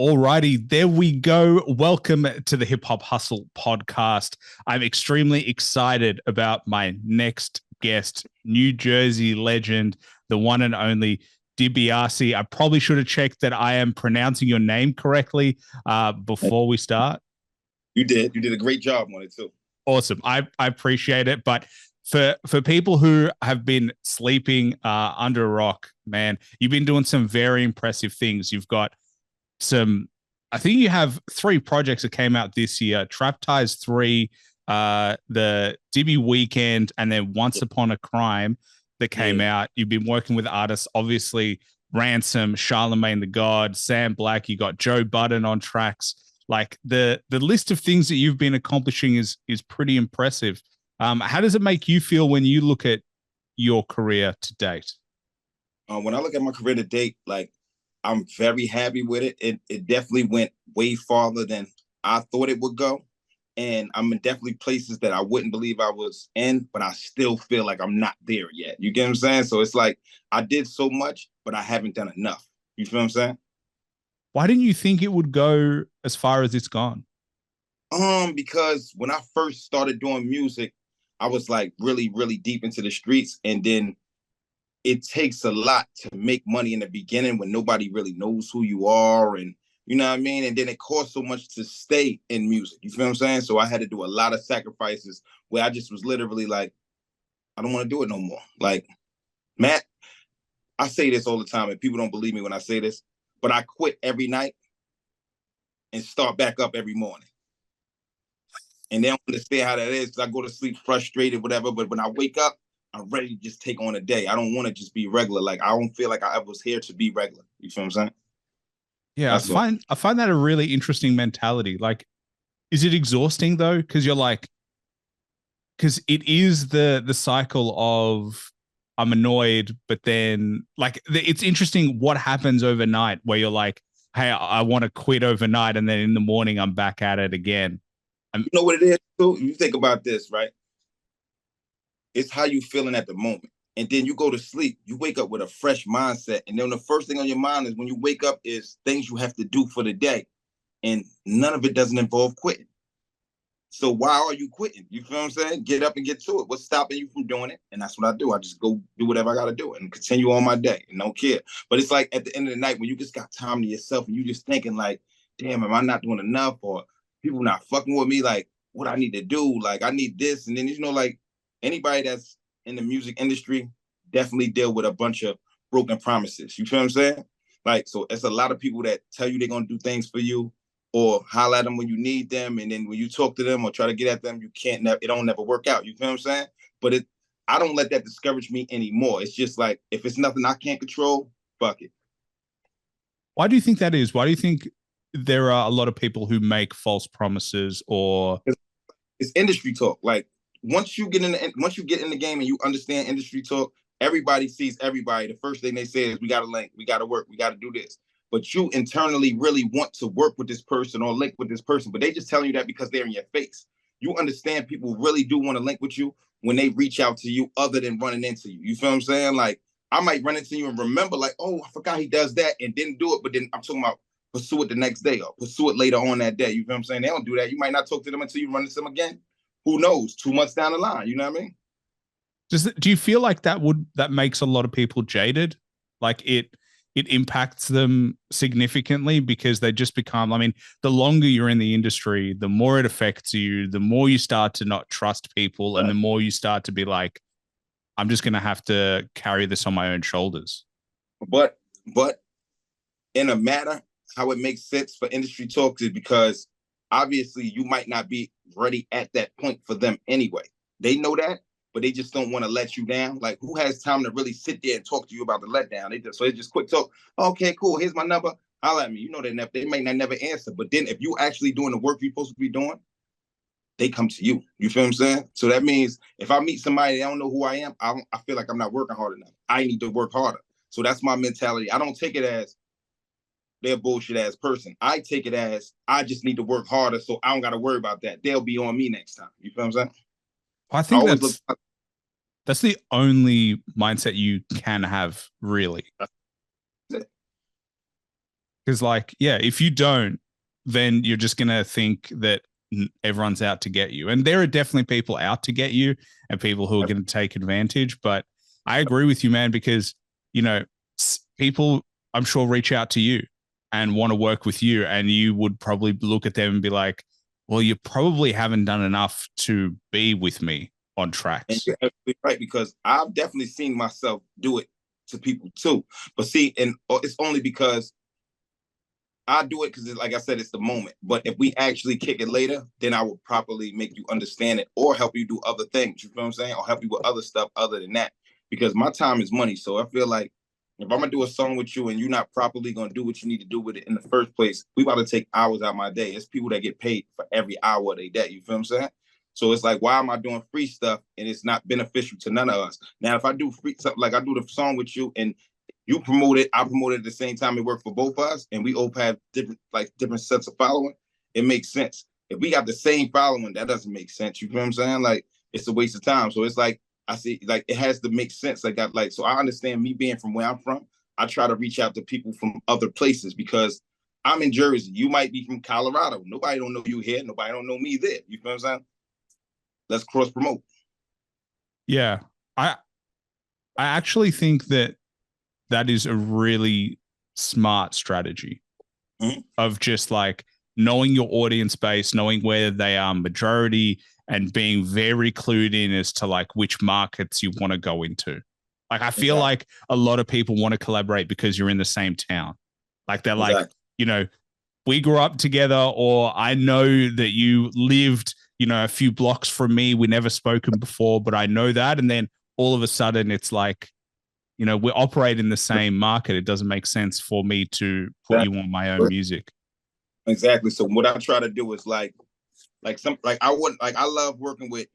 Alrighty, there we go. Welcome to the Hip Hop Hustle podcast. I'm extremely excited about my next guest, New Jersey legend, the one and only Dibiasi. I probably should have checked that I am pronouncing your name correctly before we start. You did. You did a great job on it too. Awesome. I appreciate it. But for people who have been sleeping under a rock, man, you've been doing some very impressive things. You've got I think you have 3 projects that came out this year: Trap Ties 3, the Dibby Weekend, and then Once Upon a Crime that came out. You've been working with artists, obviously Ransom, Charlemagne the God, Sam Black. You got Joe Budden on tracks. Like the list of things that you've been accomplishing is pretty impressive. How does it make you feel when you look at your career to date? When I look at my career to date, like, I'm very happy with it. It definitely went way farther than I thought it would go. And I'm in definitely places that I wouldn't believe I was in, but I still feel like I'm not there yet. You get what I'm saying? So it's like I did so much, but I haven't done enough. You feel what I'm saying? Why didn't you think it would go as far as it's gone? Because when I first started doing music, I was like really, really deep into the streets. And then it takes a lot to make money in the beginning when nobody really knows who you are, and you know what I mean? And then it costs so much to stay in music. You feel what I'm saying? So I had to do a lot of sacrifices where I just was literally like, I don't want to do it no more. Like, Matt, I say this all the time and people don't believe me when I say this, but I quit every night and start back up every morning. And they don't understand how that is because I go to sleep frustrated, whatever. But when I wake up, I'm ready to just take on a day. I don't want to just be regular. Like, I don't feel like I was here to be regular. You feel what I'm saying? Yeah, I find that a really interesting mentality. Like, is it exhausting though? Because you're like, because it is the cycle of I'm annoyed, but then like it's interesting what happens overnight where you're like, hey, I want to quit overnight, and then in the morning I'm back at it again. You know what it is too? You think about this, right? It's how you feeling at the moment. And then you go to sleep, you wake up with a fresh mindset. And then the first thing on your mind is when you wake up is things you have to do for the day. And none of it doesn't involve quitting. So why are you quitting? You feel what I'm saying? Get up and get to it. What's stopping you from doing it? And that's what I do. I just go do whatever I got to do and continue on my day and don't care. But it's like at the end of the night when you just got time to yourself and you just thinking like, damn, am I not doing enough? Or people not fucking with me? Like, what I need to do? Like, I need this. And then, like, anybody that's in the music industry definitely deal with a bunch of broken promises. You feel what I'm saying? Like, so it's a lot of people that tell you they're going to do things for you or holler at them when you need them. And then when you talk to them or try to get at them, you can't, it don't never work out. You feel what I'm saying? But I don't let that discourage me anymore. It's just like, if it's nothing I can't control, fuck it. Why do you think that is? Why do you think there are a lot of people who make false promises or it's industry talk? Like, once you get in the game and you understand industry talk, everybody sees everybody. The first thing they say is, we got to link, we got to work, we got to do this. But you internally really want to work with this person or link with this person, but they just telling you that because they're in your face. You understand people really do want to link with you when they reach out to you other than running into you. You feel what I'm saying? Like, I might run into you and remember like, oh, I forgot he does that and didn't do it. But then I'm talking about pursue it the next day or pursue it later on that day. You feel what I'm saying? They don't do that. You might not talk to them until you run into them again. Who knows? 2 months down the line, you know what I mean? Do you feel like that makes a lot of people jaded? Like it impacts them significantly because they just become, I mean, the longer you're in the industry, the more it affects you, the more you start to not trust people, and the more you start to be like, I'm just going to have to carry this on my own shoulders. But in a matter how it makes sense for industry talk is because obviously you might not be ready at that point for them anyway. They know that, but they just don't want to let you down. Like, who has time to really sit there and talk to you about the letdown? They just quick talk. Okay, cool. Here's my number. Holler at me. You know, they may not never answer. But then if you actually doing the work you're supposed to be doing, they come to you. You feel what I'm saying? So that means if I meet somebody that don't know who I am, I feel like I'm not working hard enough. I need to work harder. So that's my mentality. I don't take it as they're a bullshit ass person. I take it as I just need to work harder so I don't got to worry about that. They'll be on me next time. You feel what I'm saying? I think that's the only mindset you can have, really. Because, like, yeah, if you don't, then you're just going to think that everyone's out to get you. And there are definitely people out to get you and people who are going to take advantage. But I agree with you, man, because, you know, people, I'm sure, reach out to you and want to work with you. And you would probably look at them and be like, well, you probably haven't done enough to be with me on tracks. And you're absolutely right, because I've definitely seen myself do it to people too. But see, and it's only because I do it because, like I said, it's the moment. But if we actually kick it later, then I will properly make you understand it or help you do other things. You feel what I'm saying? Or help you with other stuff other than that. Because my time is money. So I feel like if I'm gonna do a song with you and you're not properly gonna do what you need to do with it in the first place, we about to take hours out of my day. It's people that get paid for every hour of their day. You feel what I'm saying? So it's like, why am I doing free stuff and it's not beneficial to none of us? Now, if I do free stuff, like I do the song with you and you promote it, I promote it at the same time, it worked for both of us, and we both have different sets of following, it makes sense. If we got the same following, that doesn't make sense. You know what I'm saying? Like, it's a waste of time. So it's like, I see, like, it has to make sense. So I understand, me being from where I'm from, I try to reach out to people from other places because I'm in Jersey. You might be from Colorado. Nobody don't know you here. Nobody don't know me there. You know what I'm saying? Let's cross promote. Yeah. I actually think that is a really smart strategy of just like knowing your audience base, knowing where they are majority, and being very clued in as to like which markets you want to go into. Like, I feel like a lot of people want to collaborate because you're in the same town. Like, they're like, you know, we grew up together, or I know that you lived, you know, a few blocks from me. We never spoken before, but I know that. And then all of a sudden it's like, you know, we operate in the same market. It doesn't make sense for me to put you on my own music. Exactly. So what I try to do is I love working with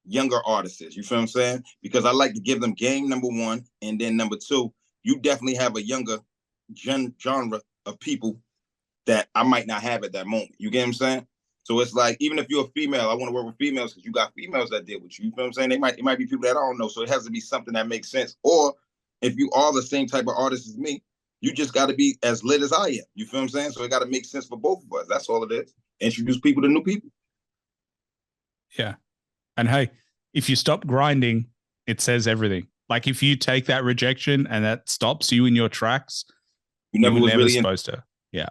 younger artists. You feel what I'm saying? Because I like to give them game, number one, and then number two, you definitely have a younger genre of people that I might not have at that moment. You get what I'm saying? So it's like, even if you're a female, I want to work with females because you got females that deal with you. You feel what I'm saying? It might be people that I don't know. So it has to be something that makes sense. Or if you are the same type of artist as me, you just got to be as lit as I am. You feel what I'm saying? So it got to make sense for both of us. That's all it is. Introduce people to new people. Yeah. And hey, if you stop grinding, it says everything. Like, if you take that rejection and that stops you in your tracks, you were never supposed to. Yeah.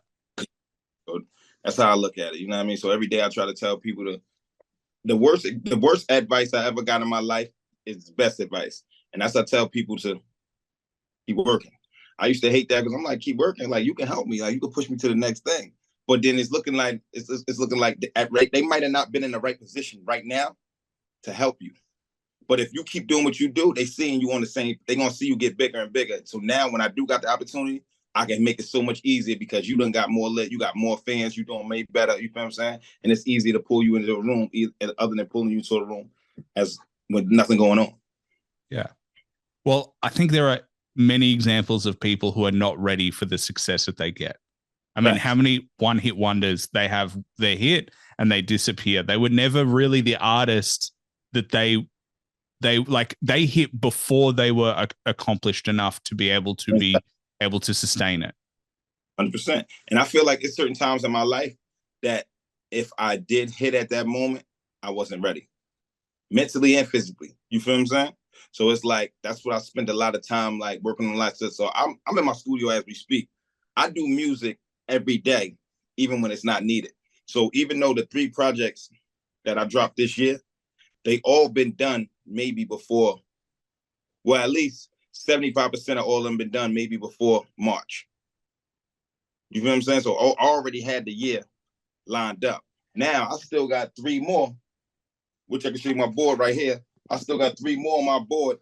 So that's how I look at it. You know what I mean? So every day I try to tell people the worst advice I ever got in my life is the best advice. And that's I tell people to keep working. I used to hate that because I'm like, keep working. Like, you can help me. Like, you can push me to the next thing. But then it's looking like they might have not been in the right position right now to help you. But if you keep doing what you do, they seeing you on the same, they're going to see you get bigger and bigger. So now when I do got the opportunity, I can make it so much easier because you done got more lit, you got more fans, you doing way better, you know what I'm saying? And it's easy to pull you into the room other than pulling you to the room as with nothing going on. Yeah. Well, I think there are many examples of people who are not ready for the success that they get. I mean, how many one-hit wonders they have their hit and they disappear? They were never really the artist that they hit before they were accomplished enough to be able to sustain it. 100%. And I feel like it's certain times in my life that if I did hit at that moment, I wasn't ready, mentally and physically. You feel what I'm saying? So it's like, that's what I spend a lot of time like working on a lot of stuff. So I'm in my studio as we speak. I do music every day, even when it's not needed. So even though the 3 projects that I dropped this year, they all been done maybe before, well, at least 75% of all of them been done maybe before March. You feel what I'm saying? So I already had the year lined up. Now I still got 3 more, which I can show you my board right here. I still got 3 more on my board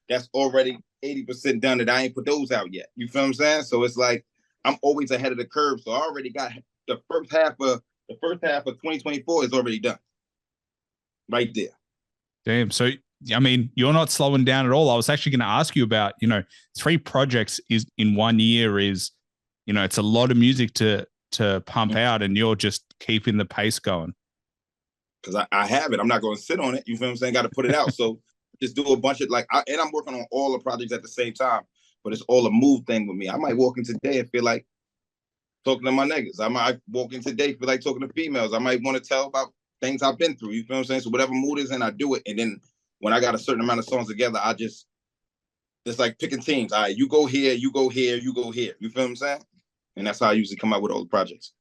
that's already 80% done that I ain't put those out yet. You feel what I'm saying? So it's like I'm always ahead of the curve. So I already got the first half of 2024 is already done. Right there. Damn. So I mean, you're not slowing down at all. I was actually going to ask you about, 3 projects is in 1 year is, it's a lot of music to pump out, and you're just keeping the pace going. Because I have it. I'm not going to sit on it. You feel what I'm saying? Got to put it out. So just do a bunch of and I'm working on all the projects at the same time, but it's all a move thing with me. I might walk in today and feel like talking to my niggas. I might walk in today, feel like talking to females. I might want to tell about things I've been through. You feel what I'm saying? So whatever mood is in, I do it. And then when I got a certain amount of songs together, it's like picking teams. All right, you go here, you go here, you go here. You feel what I'm saying? And that's how I usually come out with all the projects.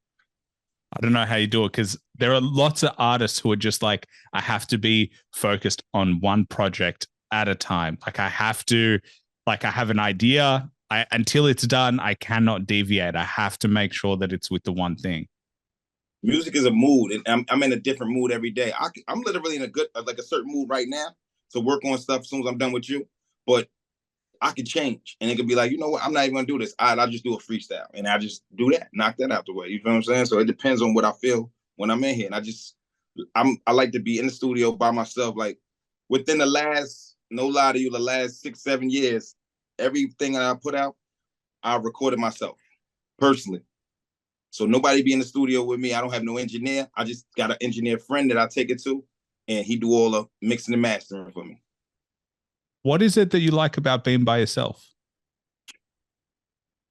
I don't know how you do it because there are lots of artists who are just like, I have to be focused on one project at a time. Like I have an idea. Until it's done, I cannot deviate. I have to make sure that it's with the one thing. Music is a mood, and I'm in a different mood every day. I'm literally in a certain mood right now to work on stuff as soon as I'm done with you. But I can change, and it could be like, you know what, I'm not even gonna do this. I'll just do a freestyle, and I just do that, knock that out the way. You feel what I'm saying? So it depends on what I feel when I'm in here, and I like to be in the studio by myself. Like within the last, no lie to you, the last 6-7 years, everything that I put out, I recorded myself personally. So nobody be in the studio with me. I don't have no engineer. I just got an engineer friend that I take it to, and he do all the mixing and mastering for me. What is it that you like about being by yourself?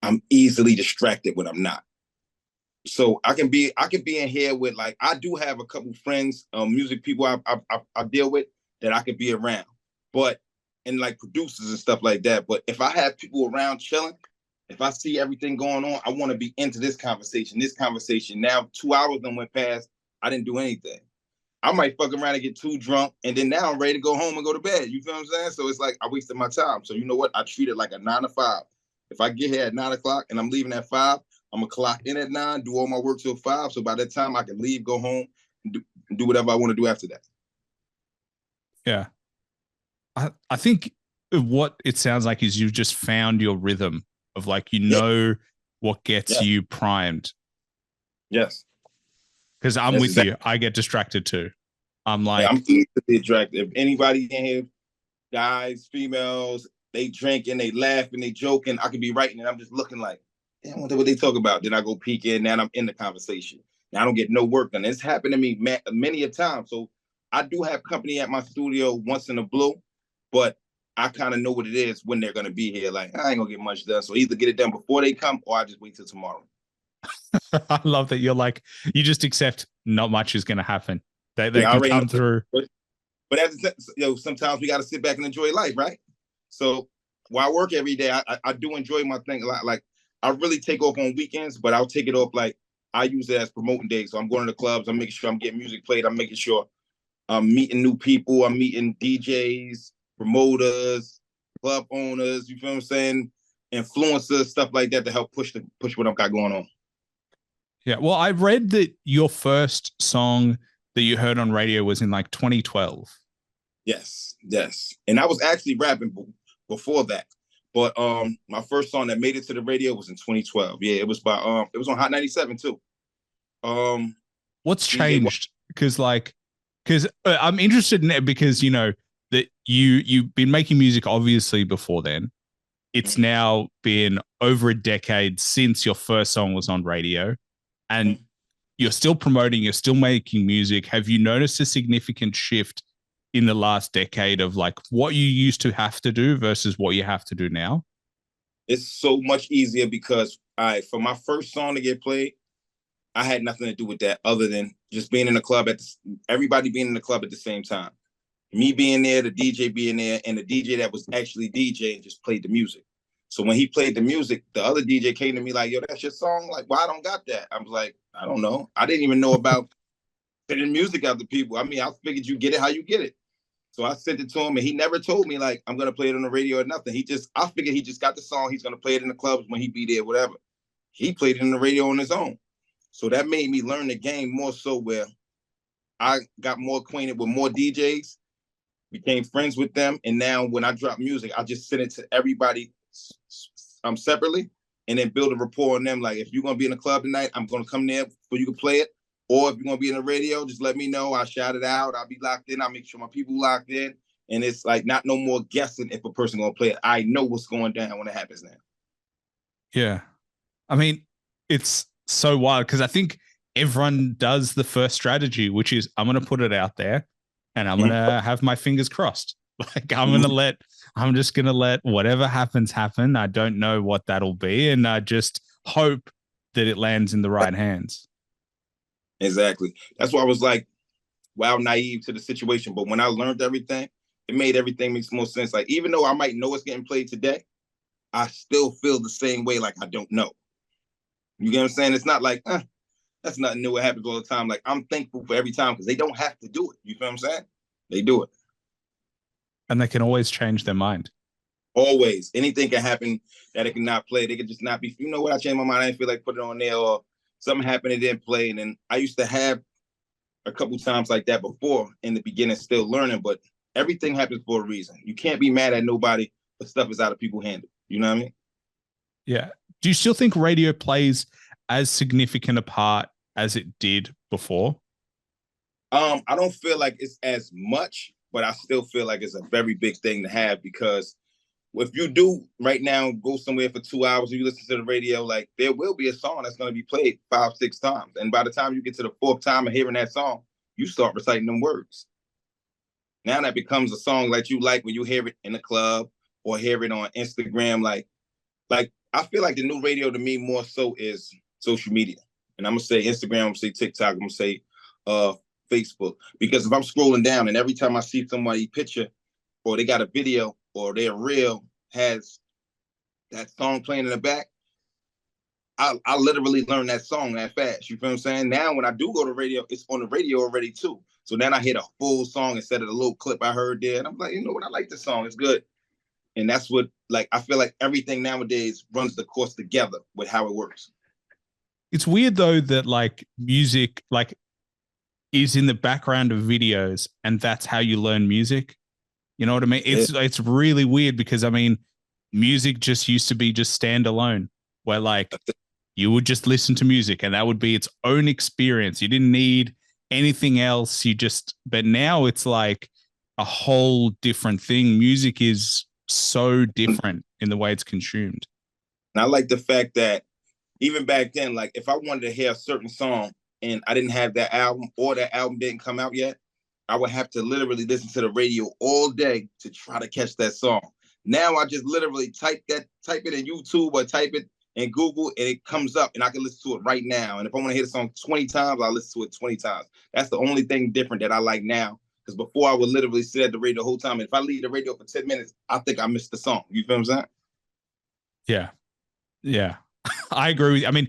I'm easily distracted when I'm not. So I can be in here with, like, I do have a couple friends, music people I deal with that I could be around, but and like producers and stuff like that. But if I have people around chilling, if I see everything going on, I want to be into this conversation. Now 2 hours done went past. I didn't do anything. I might fuck around and get too drunk, and then now I'm ready to go home and go to bed. You feel what I'm saying? So it's like I wasted my time. So you know what? I treat it like a 9 to 5. If I get here at 9 o'clock and I'm leaving at 5, I'm gonna clock in at 9, do all my work till 5. So by that time I can leave, go home, and do whatever I want to do after that. Yeah. I think what it sounds like is you've just found your rhythm of like, what gets you primed. Yes. Because I'm with you. I get distracted too. I'm like, I'm easily distracted. If anybody in here, guys, females, they drinking, they laughing, they joking, I could be writing and I'm just looking like, damn, I wonder what they talk about. Then I go peek in, now I'm in the conversation. Now I don't get no work done. It's happened to me many a time. So I do have company at my studio once in a blue, but I kind of know what it is when they're going to be here. Like, I ain't going to get much done. So either get it done before they come or I just wait till tomorrow. I love that you're like, you just accept not much is going to happen. They can come through. But sometimes we got to sit back and enjoy life, right? So while I work every day, I do enjoy my thing a lot. Like, I really take off on weekends, but I'll take it off like I use it as promoting days. So I'm going to the clubs. I'm making sure I'm getting music played. I'm making sure I'm meeting new people. I'm meeting DJs, promoters, club owners, you feel what I'm saying? Influencers, stuff like that to help push what I've got going on. Yeah. Well, I read that your first song that you heard on radio was in like 2012. Yes. And I was actually rapping before that. But my first song that made it to the radio was in 2012. Yeah, it was it was on Hot 97 too. What's changed? Because I'm interested in it because that you've been making music obviously before then. It's now been over a decade since your first song was on radio, and you're still promoting, you're still making music. Have you noticed a significant shift in the last decade of like what you used to have to do versus what you have to do now? It's so much easier because for my first song to get played, I had nothing to do with that other than just being in the club everybody being in the club at the same time. Me being there, the DJ being there, and the DJ that was actually DJing just played the music. So when he played the music, the other DJ came to me like, yo, that's your song? Like, why I don't got that? I was like, I don't know. I didn't even know about sending music out to people. I mean, I figured you get it how you get it. So I sent it to him, and he never told me, like, I'm going to play it on the radio or nothing. I figured he just got the song. He's going to play it in the clubs when he be there, whatever. He played it in the radio on his own. So that made me learn the game more so where I got more acquainted with more DJs, became friends with them. And now when I drop music, I just send it to everybody separately and then build a rapport on them. Like, if you're going to be in the club tonight, I'm going to come there so you can play it. Or if you're going to be in the radio, just let me know. I'll shout it out. I'll be locked in. I'll make sure my people locked in. And it's like not no more guessing if a person going to play it. I know what's going down when it happens now. Yeah. I mean, it's so wild because I think everyone does the first strategy, which is I'm going to put it out there and I'm going to have my fingers crossed. Like I'm just going to let whatever happens happen. I don't know what that'll be. And I just hope that it lands in the right hands. Exactly. That's why I was like, wow, naive to the situation. But when I learned everything, it made everything makes more sense. Like, even though I might know it's getting played today, I still feel the same way like I don't know. You get what I'm saying? It's not like, that's nothing new. It happens all the time. Like, I'm thankful for every time because they don't have to do it. You feel what I'm saying? They do it. And they can always change their mind. Always. Anything can happen that it cannot play. They could just not be, you know what, I changed my mind. I didn't feel like put it on there, or something happened, it didn't play. And then I used to have a couple times like that before in the beginning, still learning, but everything happens for a reason. You can't be mad at nobody, but stuff is out of people's hands. You know what I mean? Yeah. Do you still think radio plays as significant a part as it did before? I don't feel like it's as much, but I still feel like it's a very big thing to have, because if you do right now go somewhere for 2 hours and you listen to the radio, like, there will be a song that's going to be played 5-6 times. And by the time you get to the fourth time of hearing that song, you start reciting them words. Now that becomes a song that you like when you hear it in the club or hear it on Instagram. Like I feel like the new radio to me more so is social media. And I'm gonna say Instagram, I'm gonna say TikTok, I'm gonna say Facebook. Because if I'm scrolling down and every time I see somebody picture or they got a video or their reel has that song playing in the back, I literally learned that song that fast. You feel what I'm saying? Now when I do go to radio, it's on the radio already too. So then I hit a full song instead of the little clip I heard there. And I'm like, you know what? I like this song. It's good. And that's what, like, I feel like everything nowadays runs the course together with how it works. It's weird though that like music like is in the background of videos and that's how you learn music. You know what I mean? It's really weird because I mean, music just used to be just standalone where like you would just listen to music and that would be its own experience. You didn't need anything else. But now it's like a whole different thing. Music is so different in the way it's consumed. And I like the fact that even back then, like if I wanted to hear a certain song and I didn't have that album or that album didn't come out yet, I would have to literally listen to the radio all day to try to catch that song. Now I just literally type it in YouTube or type it in Google and it comes up and I can listen to it right now. And if I want to hear the song 20 times, I'll listen to it 20 times. That's the only thing different that I like now. Because before I would literally sit at the radio the whole time. And if I leave the radio for 10 minutes, I think I missed the song. You feel what I'm saying? Yeah. Yeah. I agree with you. I mean,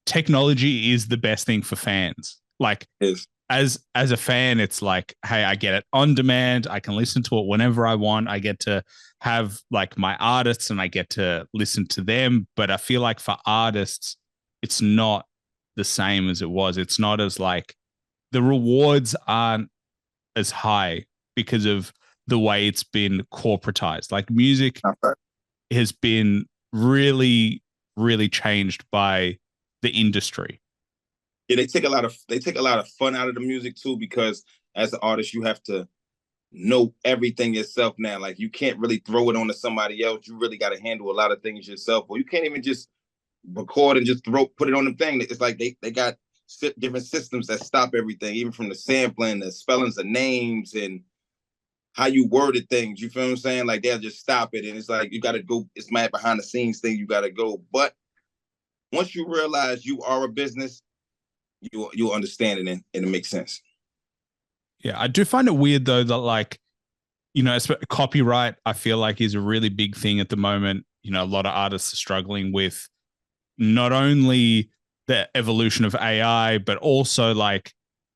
technology is the best thing for fans. Like as a fan, it's like, hey, I get it on demand. I can listen to it whenever I want. I get to have like my artists and I get to listen to them. But I feel like for artists, it's not the same as it was. It's not as like the rewards aren't as high because of the way it's been corporatized. Like music has been really, really changed by the industry. Yeah, they take a lot of fun out of the music too, because as an artist, you have to know everything yourself now. Like you can't really throw it on to somebody else. You really got to handle a lot of things yourself, or you can't even just record and just put it on the thing. It's like they got different systems that stop everything, even from the sampling, the spellings of names, and how you worded things. You feel what I'm saying? Like they'll just stop it, and it's like you got to go. It's my behind the scenes thing. You got to go, but once you realize you are a business, you'll understand it and it makes sense. Yeah, I do find it weird though that like, you know, copyright I feel like is a really big thing at the moment. You know, a lot of artists are struggling with not only the evolution of AI, but also like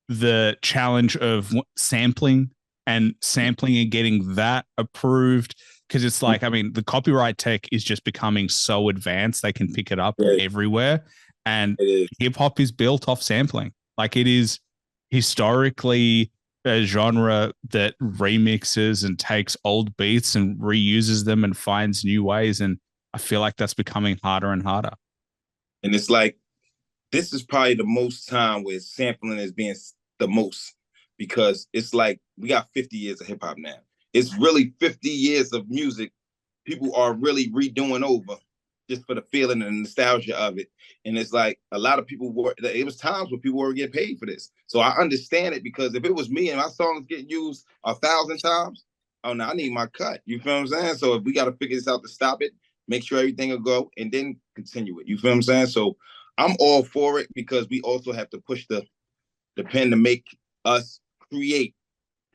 the challenge of sampling and getting that approved. Because it's like, I mean, the copyright tech is just becoming so advanced, they can pick it up everywhere. And hip hop is built off sampling. Like it is historically a genre that remixes and takes old beats and reuses them and finds new ways. And I feel like that's becoming harder and harder. And it's like, this is probably the most time where sampling is being the most, because it's like we got 50 years of hip hop now. It's really 50 years of music people are really redoing over just for the feeling and the nostalgia of it. And it's like a lot of people it was times when people were getting paid for this. So I understand it, because if it was me and my songs getting used 1,000 times, oh no, I need my cut. You feel what I'm saying? So if we got to figure this out to stop it, make sure everything will go and then continue it. You feel what I'm saying? So I'm all for it because we also have to push the pen to make us create.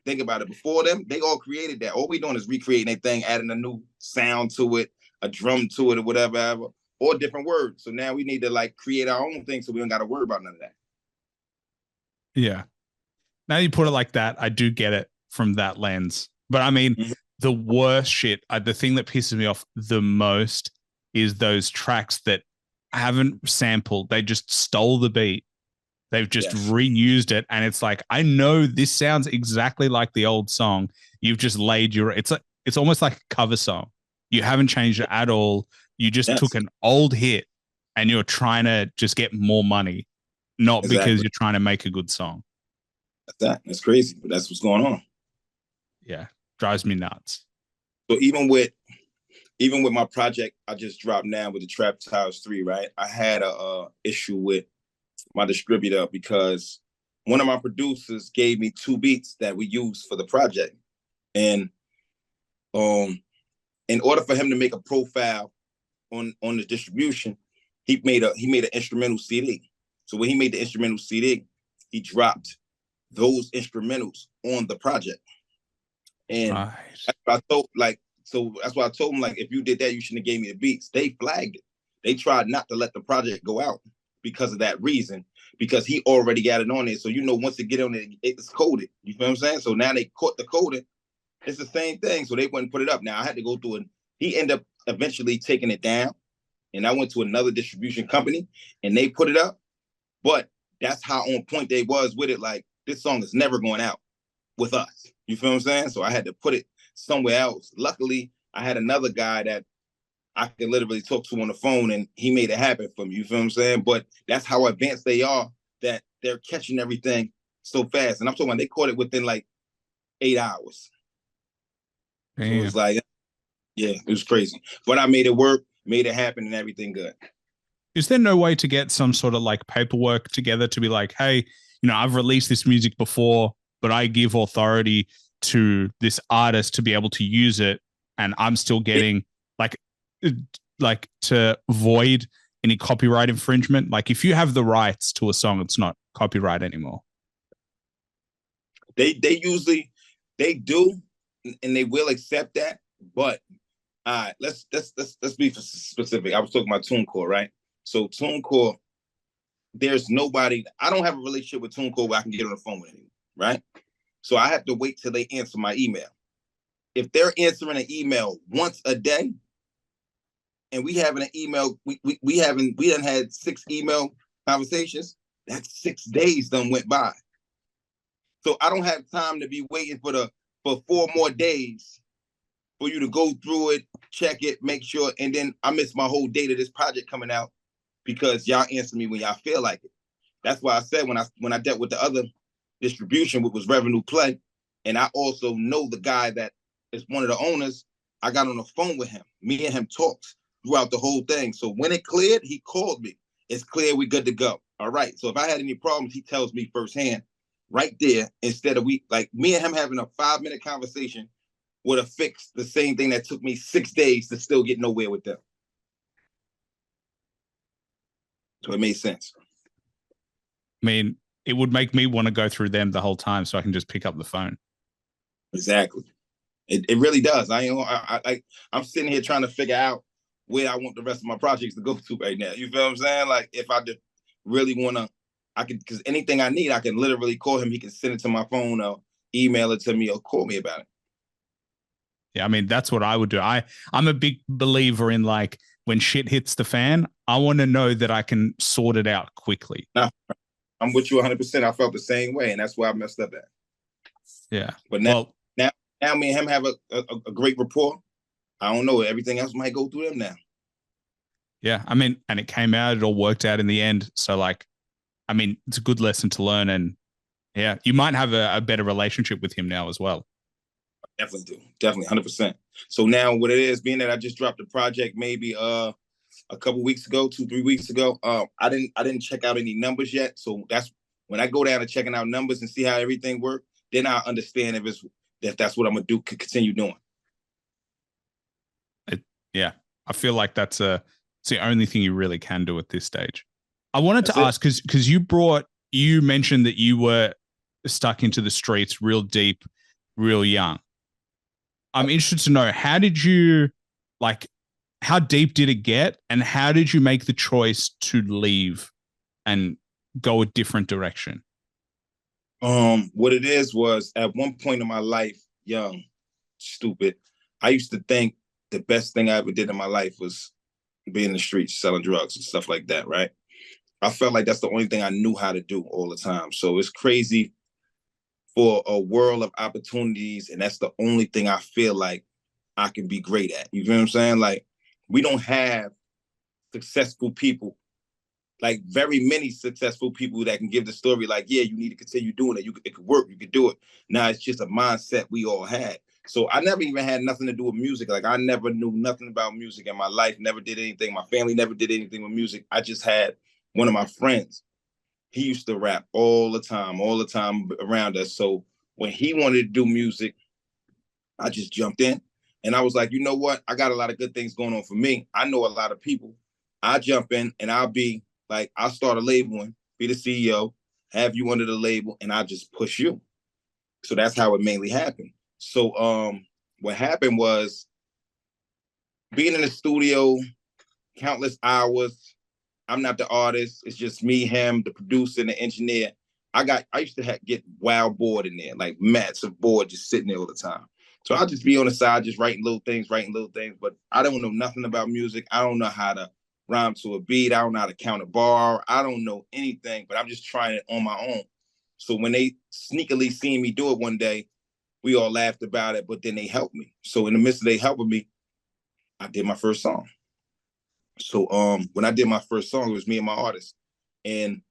Think about it. Before them, they all created that. All we doing is recreating a thing, adding a new sound to it, a drum to it, or whatever, or different words. So now we need to like create our own thing, so we don't got to worry about none of that. Yeah. Now you put it like that, I do get it from that lens. But I mean, the worst shit, the thing that pisses me off the most is those tracks that haven't sampled. They just stole the beat. They've just reused it. And it's like, I know this sounds exactly like the old song. You've just laid it's almost like a cover song. You haven't changed it at all. You just took an old hit and you're trying to just get more money, not because you're trying to make a good song. That's crazy, but that's what's going on. Yeah, drives me nuts. So even with my project I just dropped now with the Trap Towers 3, right? I had a issue with my distributor because one of my producers gave me 2 beats that we used for the project. And in order for him to make a profile on the distribution, he made an instrumental CD. So when he made the instrumental CD, he dropped those instrumentals on the project. And I thought, like, so that's why I told him, like, if you did that, you shouldn't have gave me the beats. They flagged it. They tried not to let the project go out because of that reason, because he already got it on there. So, once it get on it, it's coded. You feel what I'm saying? So now they caught the coding. It's the same thing. So they wouldn't put it up. Now I had to go through it. He ended up eventually taking it down. And I went to another distribution company and they put it up. But that's how on point they was with it. Like, this song is never going out with us. You feel what I'm saying? So I had to put it somewhere else. Luckily, I had another guy that I could literally talk to on the phone and he made it happen for me. You feel what I'm saying? But that's how advanced they are, that they're catching everything so fast. And I'm talking about they caught it within like 8 hours. Damn. So it was like, yeah, it was crazy. But I made it work, made it happen, and everything good. Is there no way to get some sort of like paperwork together to be like, hey, I've released this music before, but I give authority to this artist to be able to use it, and I'm still getting like to avoid any copyright infringement? Like, if you have the rights to a song, it's not copyright anymore. They usually do, and they will accept that. But let's be specific. I was talking about TuneCore, right? So TuneCore, there's nobody. I don't have a relationship with TuneCore where I can get on the phone with him, right? So I have to wait till they answer my email. If they're answering an email once a day, and we having an email, we done had 6 email conversations. That's 6 days done went by. So I don't have time to be waiting for 4 more days for you to go through it, check it, make sure, and then I miss my whole day to this project coming out because y'all answer me when y'all feel like it. That's why I said when I dealt with the other distribution, which was Revenue Play, and I also know the guy that is one of the owners, I got on the phone with him. Me and him talked throughout the whole thing. So when it cleared, he called me. It's clear, we good to go. All right. So if I had any problems, he tells me firsthand right there, instead of me and him having a 5-minute conversation would have fixed the same thing that took me 6 days to still get nowhere with them. So it made sense. I mean, it would make me want to go through them the whole time so I can just pick up the phone. Exactly. It really does. I'm sitting here trying to figure out where I want the rest of my projects to go to right now. You feel what I'm saying? Like, if I did really want to, I could, because anything I need, I can literally call him. He can send it to my phone or email it to me or call me about it. Yeah, I mean, that's what I would do. I'm a big believer in, like, when shit hits the fan, I want to know that I can sort it out quickly. No, I'm with you 100%. I felt the same way, and that's why I messed up at. Yeah. But now me and him have a great rapport. I don't know. Everything else might go through them now. Yeah. I mean, and it came out, it all worked out in the end. So, like, I mean, it's a good lesson to learn. And yeah, you might have a better relationship with him now as well. Definitely do. Definitely 100%. So now what it is, being that I just dropped a project maybe a couple weeks ago, 2-3 weeks ago, I didn't check out any numbers yet. So that's when I go down to checking out numbers and see how everything works, then I understand if that's what I'm gonna do, continue doing. Yeah, I feel like it's the only thing you really can do at this stage. I wanted That's to it. ask because you mentioned that you were stuck into the streets real deep, real young. I'm interested to know, how did you, like, how deep did it get, and how did you make the choice to leave and go a different direction? What it is was, at one point in my life, young, stupid, I used to think the best thing I ever did in my life was being in the streets, selling drugs and stuff like that, right? I felt like that's the only thing I knew how to do all the time. So it's crazy for a world of opportunities, and that's the only thing I feel like I can be great at. You feel what I'm saying? Like, we don't have successful people, like very many successful people that can give the story like, yeah, you need to continue doing it. It could work. You could do it. Now it's just a mindset we all had. So I never even had nothing to do with music. Like, I never knew nothing about music in my life, never did anything. My family never did anything with music. I just had one of my friends. He used to rap all the time around us. So when he wanted to do music, I just jumped in, and I was like, you know what? I got a lot of good things going on for me. I know a lot of people. I jump in and I'll be like, I'll start a label and be the CEO, have you under the label, and I'll just push you. So that's how it mainly happened. So what happened was, being in the studio countless hours. I'm not the artist. It's just me, him, the producer, and the engineer. I used to get wild bored in there, like mats of bored, just sitting there all the time. So I'll just be on the side, just writing little things. But I don't know nothing about music. I don't know how to rhyme to a beat. I don't know how to count a bar. I don't know anything, but I'm just trying it on my own. So when they sneakily seen me do it one day, we all laughed about it, but then they helped me. So in the midst of they helping me, I did my first song. So when I did my first song, it was me and my artist. And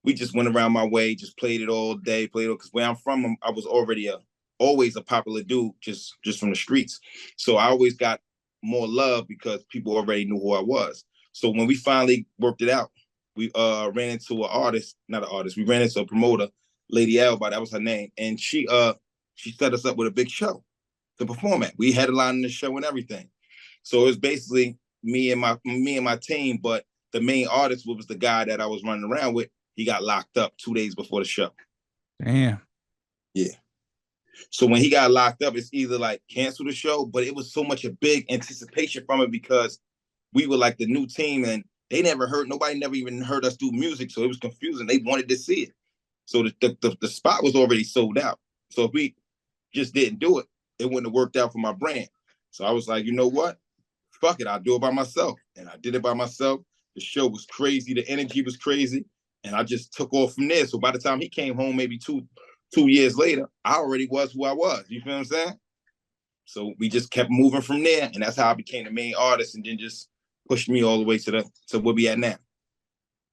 we just went around my way, just played it all day, played it because where I'm from, I was already always a popular dude, just from the streets. So I always got more love because people already knew who I was. So when we finally worked it out, we ran into an artist, not an artist, we ran into a promoter, Lady Alba, that was her name, and she set us up with a big show to perform at. We had a line in the show and everything. So it was basically me and my team, but the main artist was the guy that I was running around with. He got locked up 2 days before the show. Damn. Yeah. So when he got locked up, it's either like cancel the show, but it was so much a big anticipation from it because we were like the new team, and nobody never even heard us do music. So it was confusing. They wanted to see it. So the spot was already sold out. So if we just didn't do it, it wouldn't have worked out for my brand. So I was like, you know what? Fuck it, I'll do it by myself. And I did it by myself. The show was crazy. The energy was crazy. And I just took off from there. So by the time he came home, maybe two years later, I already was who I was. You feel what I'm saying? So we just kept moving from there. And that's how I became the main artist, and then just pushed me all the way to where we at now.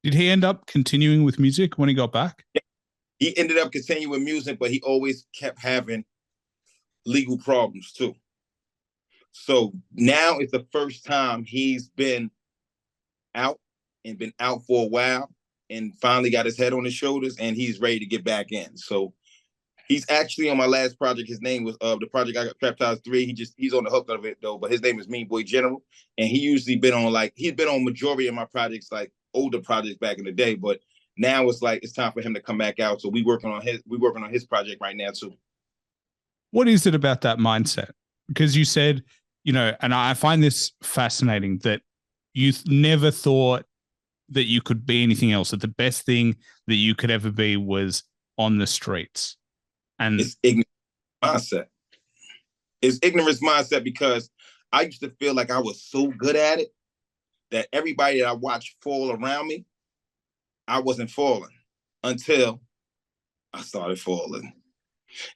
Did he end up continuing with music when he got back? He ended up continuing with music, but he always kept having legal problems too. So now it's the first time he's been out and been out for a while, and finally got his head on his shoulders, and he's ready to get back in. So he's actually on my last project. His name was the project I got, Traptized 3. He's on the hook of it though, but his name is Mean Boy General. And he's been on majority of my projects, like older projects back in the day, but now it's like it's time for him to come back out. So we working on his project right now too. What is it about that mindset? Because you said, and I find this fascinating, that you never thought that you could be anything else, that the best thing that you could ever be was on the streets. And it's ignorant mindset. It's ignorance mindset because I used to feel like I was so good at it that everybody that I watched fall around me, I wasn't falling until I started falling.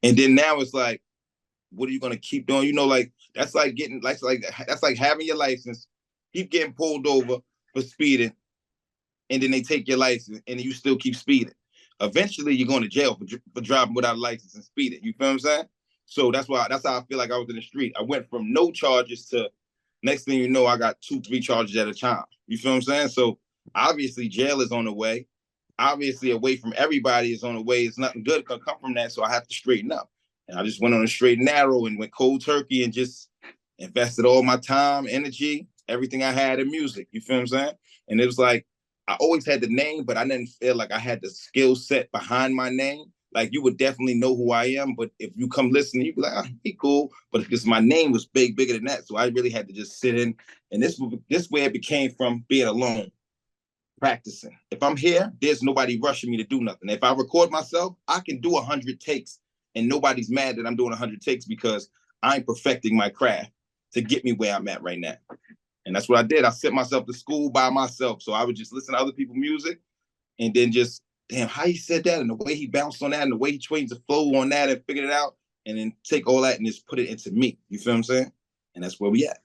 And then now it's like, what are you gonna keep doing? Like that's like having your license, keep getting pulled over for speeding, and then they take your license, and you still keep speeding. Eventually, you're going to jail for driving without a license and speeding. You feel what I'm saying? So that's how I feel like I was in the street. I went from no charges to next thing you know, I got 2-3 charges at a time. You feel what I'm saying? So obviously, jail is on the way. Obviously, away from everybody is on the way. It's nothing good can come from that. So I have to straighten up. And I just went on a straight and narrow and went cold turkey and just invested all my time, energy, everything I had in music. You feel what I'm saying? And it was like, I always had the name, but I didn't feel like I had the skill set behind my name. Like you would definitely know who I am, but if you come listen, you'd be like, oh, he cool. But because my name was bigger than that, so I really had to just sit in. And this way it became from being alone, practicing. If I'm here, there's nobody rushing me to do nothing. If I record myself, I can do 100 takes, and nobody's mad that I'm doing 100 takes because I'm perfecting my craft to get me where I'm at right now. And that's what I did. I sent myself to school by myself. So I would just listen to other people's music and then just, damn, how he said that and the way he bounced on that and the way he changed the flow on that and figured it out and then take all that and just put it into me. You feel what I'm saying? And that's where we at.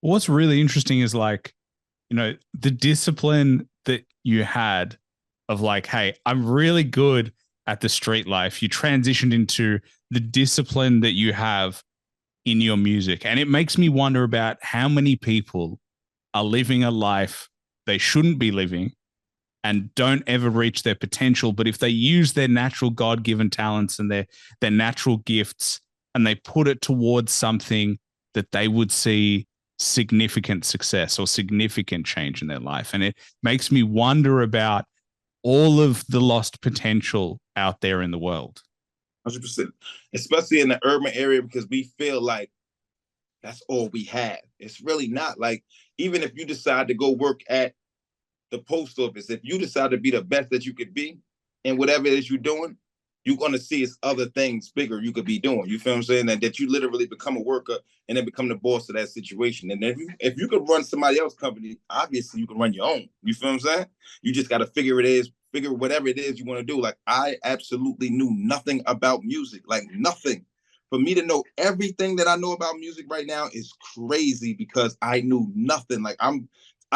What's really interesting is like, you know, the discipline that you had of like, hey, I'm really good at the street life. You transitioned into the discipline that you have in your music. And it makes me wonder about how many people are living a life they shouldn't be living and don't ever reach their potential. But if they use their natural God-given talents and their natural gifts and they put it towards something that they would see significant success or significant change in their life. And it makes me wonder about all of the lost potential out there in the world. 100%, especially in the urban area, because we feel like that's all we have. It's really not. Like, even if you decide to go work at the post office, if you decide to be the best that you could be in whatever it is you're doing, you're going to see it's other things bigger you could be doing. You feel what I'm saying? That you literally become a worker and then become the boss of that situation. And if you could run somebody else's company, obviously you can run your own. You feel what I'm saying? You just got to figure whatever it is you want to do. Like, I absolutely knew nothing about music, like nothing. For me to know everything that I know about music right now is crazy because I knew nothing. Like, I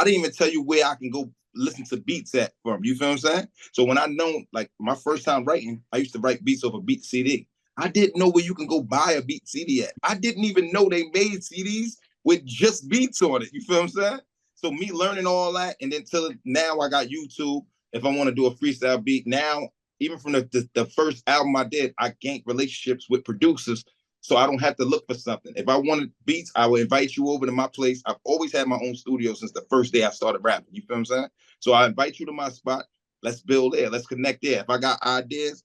didn't even tell you where I can go listen to beats at from. You feel what I'm saying? So when I know, like, my first time writing, I used to write beats off a beat CD. I didn't know where you can go buy a beat CD at. I didn't even know they made CDs with just beats on it. You feel what I'm saying? So me learning all that, and then till now I got YouTube. If I want to do a freestyle beat now, even from the first album I did, I gained relationships with producers, so I don't have to look for something. If I wanted beats, I would invite you over to my place. I've always had my own studio since the first day I started rapping. You feel what I'm saying? So I invite you to my spot. Let's build there. Let's connect there. If I got ideas,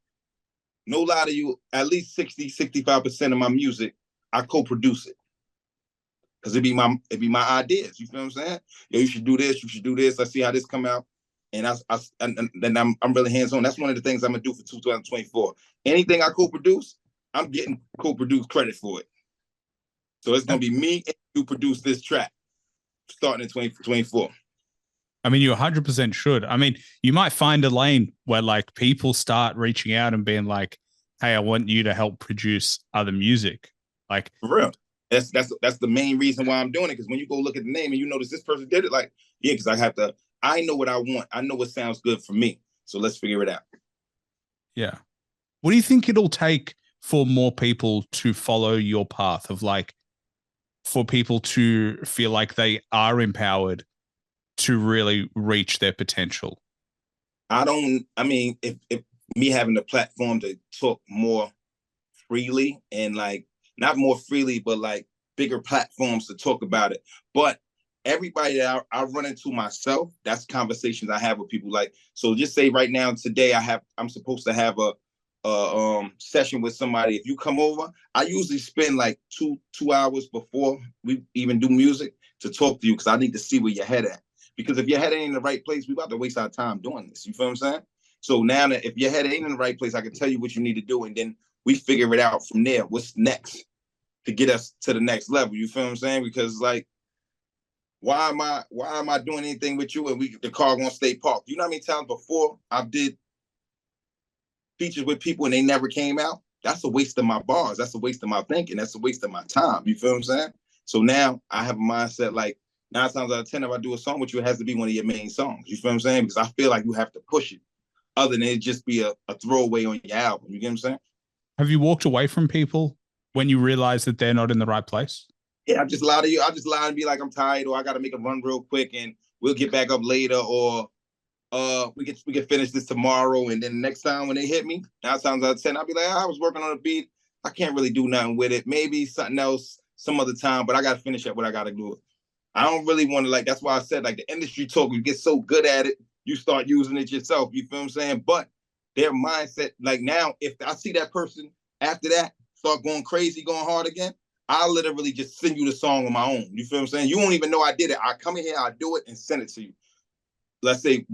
no lie to you, at least 60, 65% of my music, I co-produce it. Because it'd be my ideas. You feel what I'm saying? Yo, you should do this. You should do this. Let's see how this come out. And I'm really hands-on. That's one of the things I'm gonna do for 2024. Anything I co-produce, I'm getting co-produced credit for it. So it's gonna be me and you produce this track starting in 2024. I mean, you 100% should. I mean, you might find a lane where like people start reaching out and being like, "Hey, I want you to help produce other music." Like, for real. That's the main reason why I'm doing it. Because when you go look at the name and you notice this person did it, like, yeah, because I know what I want. I know what sounds good for me. So let's figure it out. Yeah. What do you think it'll take for more people to follow your path of like, for people to feel like they are empowered to really reach their potential? I mean, if me having the platform to talk more freely and like, not more freely, but like bigger platforms to talk about it. But everybody that I run into myself, that's conversations I have with people. Like, so just say right now, today I'm supposed to have a session with somebody. If you come over, I usually spend like two hours before we even do music to talk to you, because I need to see where your head at. Because if your head ain't in the right place, we about to waste our time doing this. You feel what I'm saying? So now that if your head ain't in the right place, I can tell you what you need to do, and then we figure it out from there. What's next to get us to the next level? You feel what I'm saying? Because like, why am I doing anything with you and the car gonna stay parked? You know how many times before I did features with people and they never came out? That's a waste of my bars. That's a waste of my thinking. That's a waste of my time. You feel what I'm saying? So now I have a mindset like 9 times out of 10, if I do a song with you, it has to be one of your main songs. You feel what I'm saying? Because I feel like you have to push it, other than it just be a throwaway on your album. You get what I'm saying? Have you walked away from people when you realize that they're not in the right place? Yeah, I just lie to you. I just lie and be like, I'm tired, or I got to make a run real quick, and we'll get back up later, or we can finish this tomorrow. And then the next time when they hit me, 9 times out of 10, I'll be like, I was working on a beat. I can't really do nothing with it. Maybe something else some other time, but I got to finish up what I got to do. I don't really want to, like, that's why I said, like, the industry talk, you get so good at it, you start using it yourself. You feel what I'm saying? But their mindset, like now, if I see that person after that start going crazy, going hard again, I'll literally just send you the song on my own. You feel what I'm saying? You won't even know I did it. I come in here, I do it, and send it to you. Let's say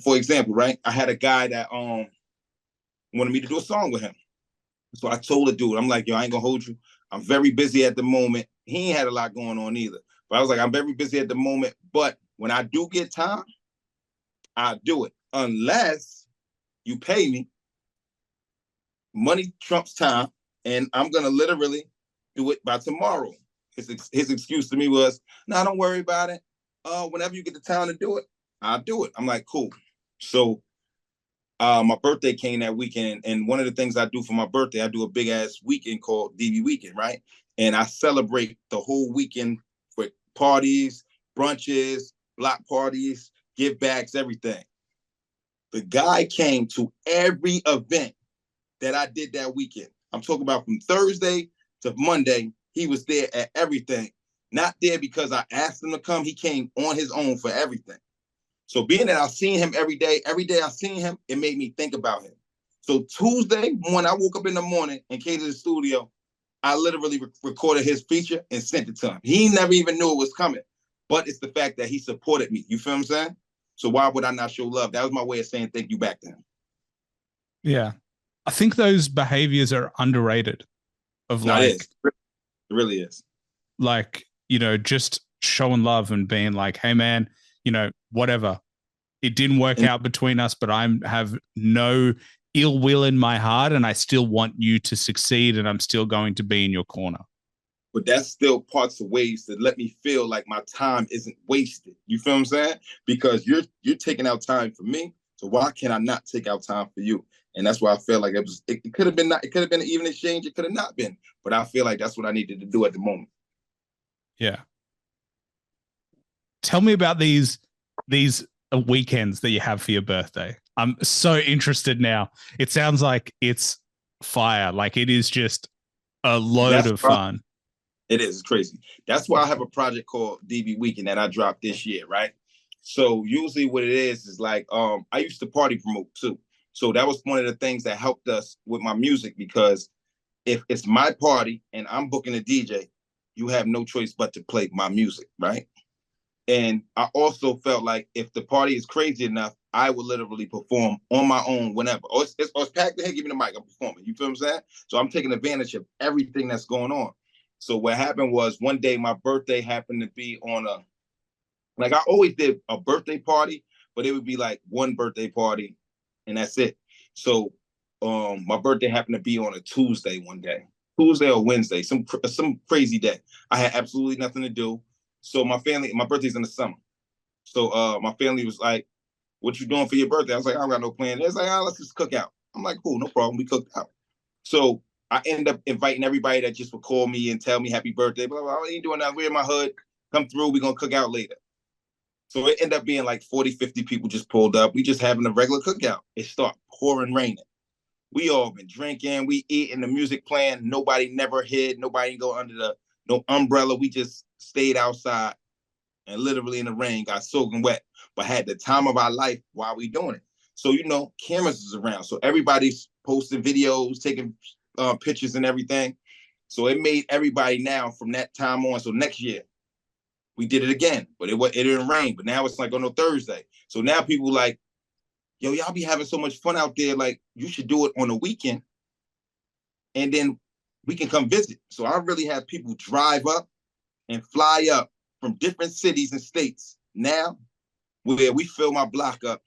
for example, right? I had a guy that wanted me to do a song with him. So I told the dude, I'm like, yo, I ain't gonna hold you. I'm very busy at the moment. He ain't had a lot going on either. But I was like, I'm very busy at the moment. But when I do get time, I'll do it. Unless you pay me. Money trumps time. And I'm gonna literally do it by tomorrow. His excuse to me was, no, don't worry about it. Whenever you get the time to do it, I'll do it. I'm like, cool. So my birthday came that weekend, and one of the things I do for my birthday, I do a big ass weekend called DB Weekend, right? And I celebrate the whole weekend with parties, brunches, block parties, give backs, everything. The guy came to every event that I did that weekend. I'm talking about from Thursday to Monday. He was there at everything. Not there because I asked him to come. He came on his own for everything. So being that I've seen him every day I seen him, it made me think about him. So Tuesday, when I woke up in the morning and came to the studio, I literally recorded his feature and sent it to him. He never even knew it was coming, but it's the fact that he supported me. You feel what I'm saying? So why would I not show love? That was my way of saying thank you back to him. Yeah. I think those behaviors are underrated of No, like, it really is. Like, just showing love and being like, hey man, whatever. It didn't work out between us, but I have no ill will in my heart and I still want you to succeed and I'm still going to be in your corner. But that's still parts of ways to let me feel like my time isn't wasted. You feel what I'm saying? Because you're taking out time for me. So why can I not take out time for you? And that's why I feel like it could have been not, it could have been an even exchange. It could have not been. But I feel like that's what I needed to do at the moment. Yeah. Tell me about these weekends that you have for your birthday. I'm so interested now. It sounds like it's fire. Like it is just a load of fun. It is. It's crazy. That's why I have a project called DB Weekend that I dropped this year, right? So usually what it is like, I used to party promote too. So that was one of the things that helped us with my music, because if it's my party and I'm booking a DJ, you have no choice but to play my music, right? And I also felt like if the party is crazy enough, I would literally perform on my own whenever. Or it's packed in here, give me the mic, I'm performing. You feel what I'm saying? So I'm taking advantage of everything that's going on. So what happened was one day my birthday happened to be on like I always did a birthday party, but it would be like one birthday party and that's it. So my birthday happened to be on a Tuesday one day. Tuesday or Wednesday, some crazy day. I had absolutely nothing to do. So my birthday's in the summer. So my family was like, what you doing for your birthday? I was like, I don't got no plan. It's like, let's just cook out. I'm like, cool, no problem. We cooked out. So I end up inviting everybody that just would call me and tell me happy birthday. Blah, blah, blah. I ain't doing that. We're in my hood. Come through. We're going to cook out later. So it ended up being like 40, 50 people just pulled up. We just having a regular cookout. It started pouring raining. We all been drinking. We eating, the music playing. Nobody never hid. Nobody go under no umbrella. We just stayed outside and literally in the rain, got soaking wet, but had the time of our life while we doing it. So, cameras is around. So everybody's posting videos, taking pictures and everything. So it made everybody now from that time on. So next year, we did it again, but it didn't rain. But now it's like on a Thursday. So now people like, yo, y'all be having so much fun out there. Like, you should do it on a weekend. And then we can come visit. So I really have people drive up and fly up from different cities and states now, where we fill my block up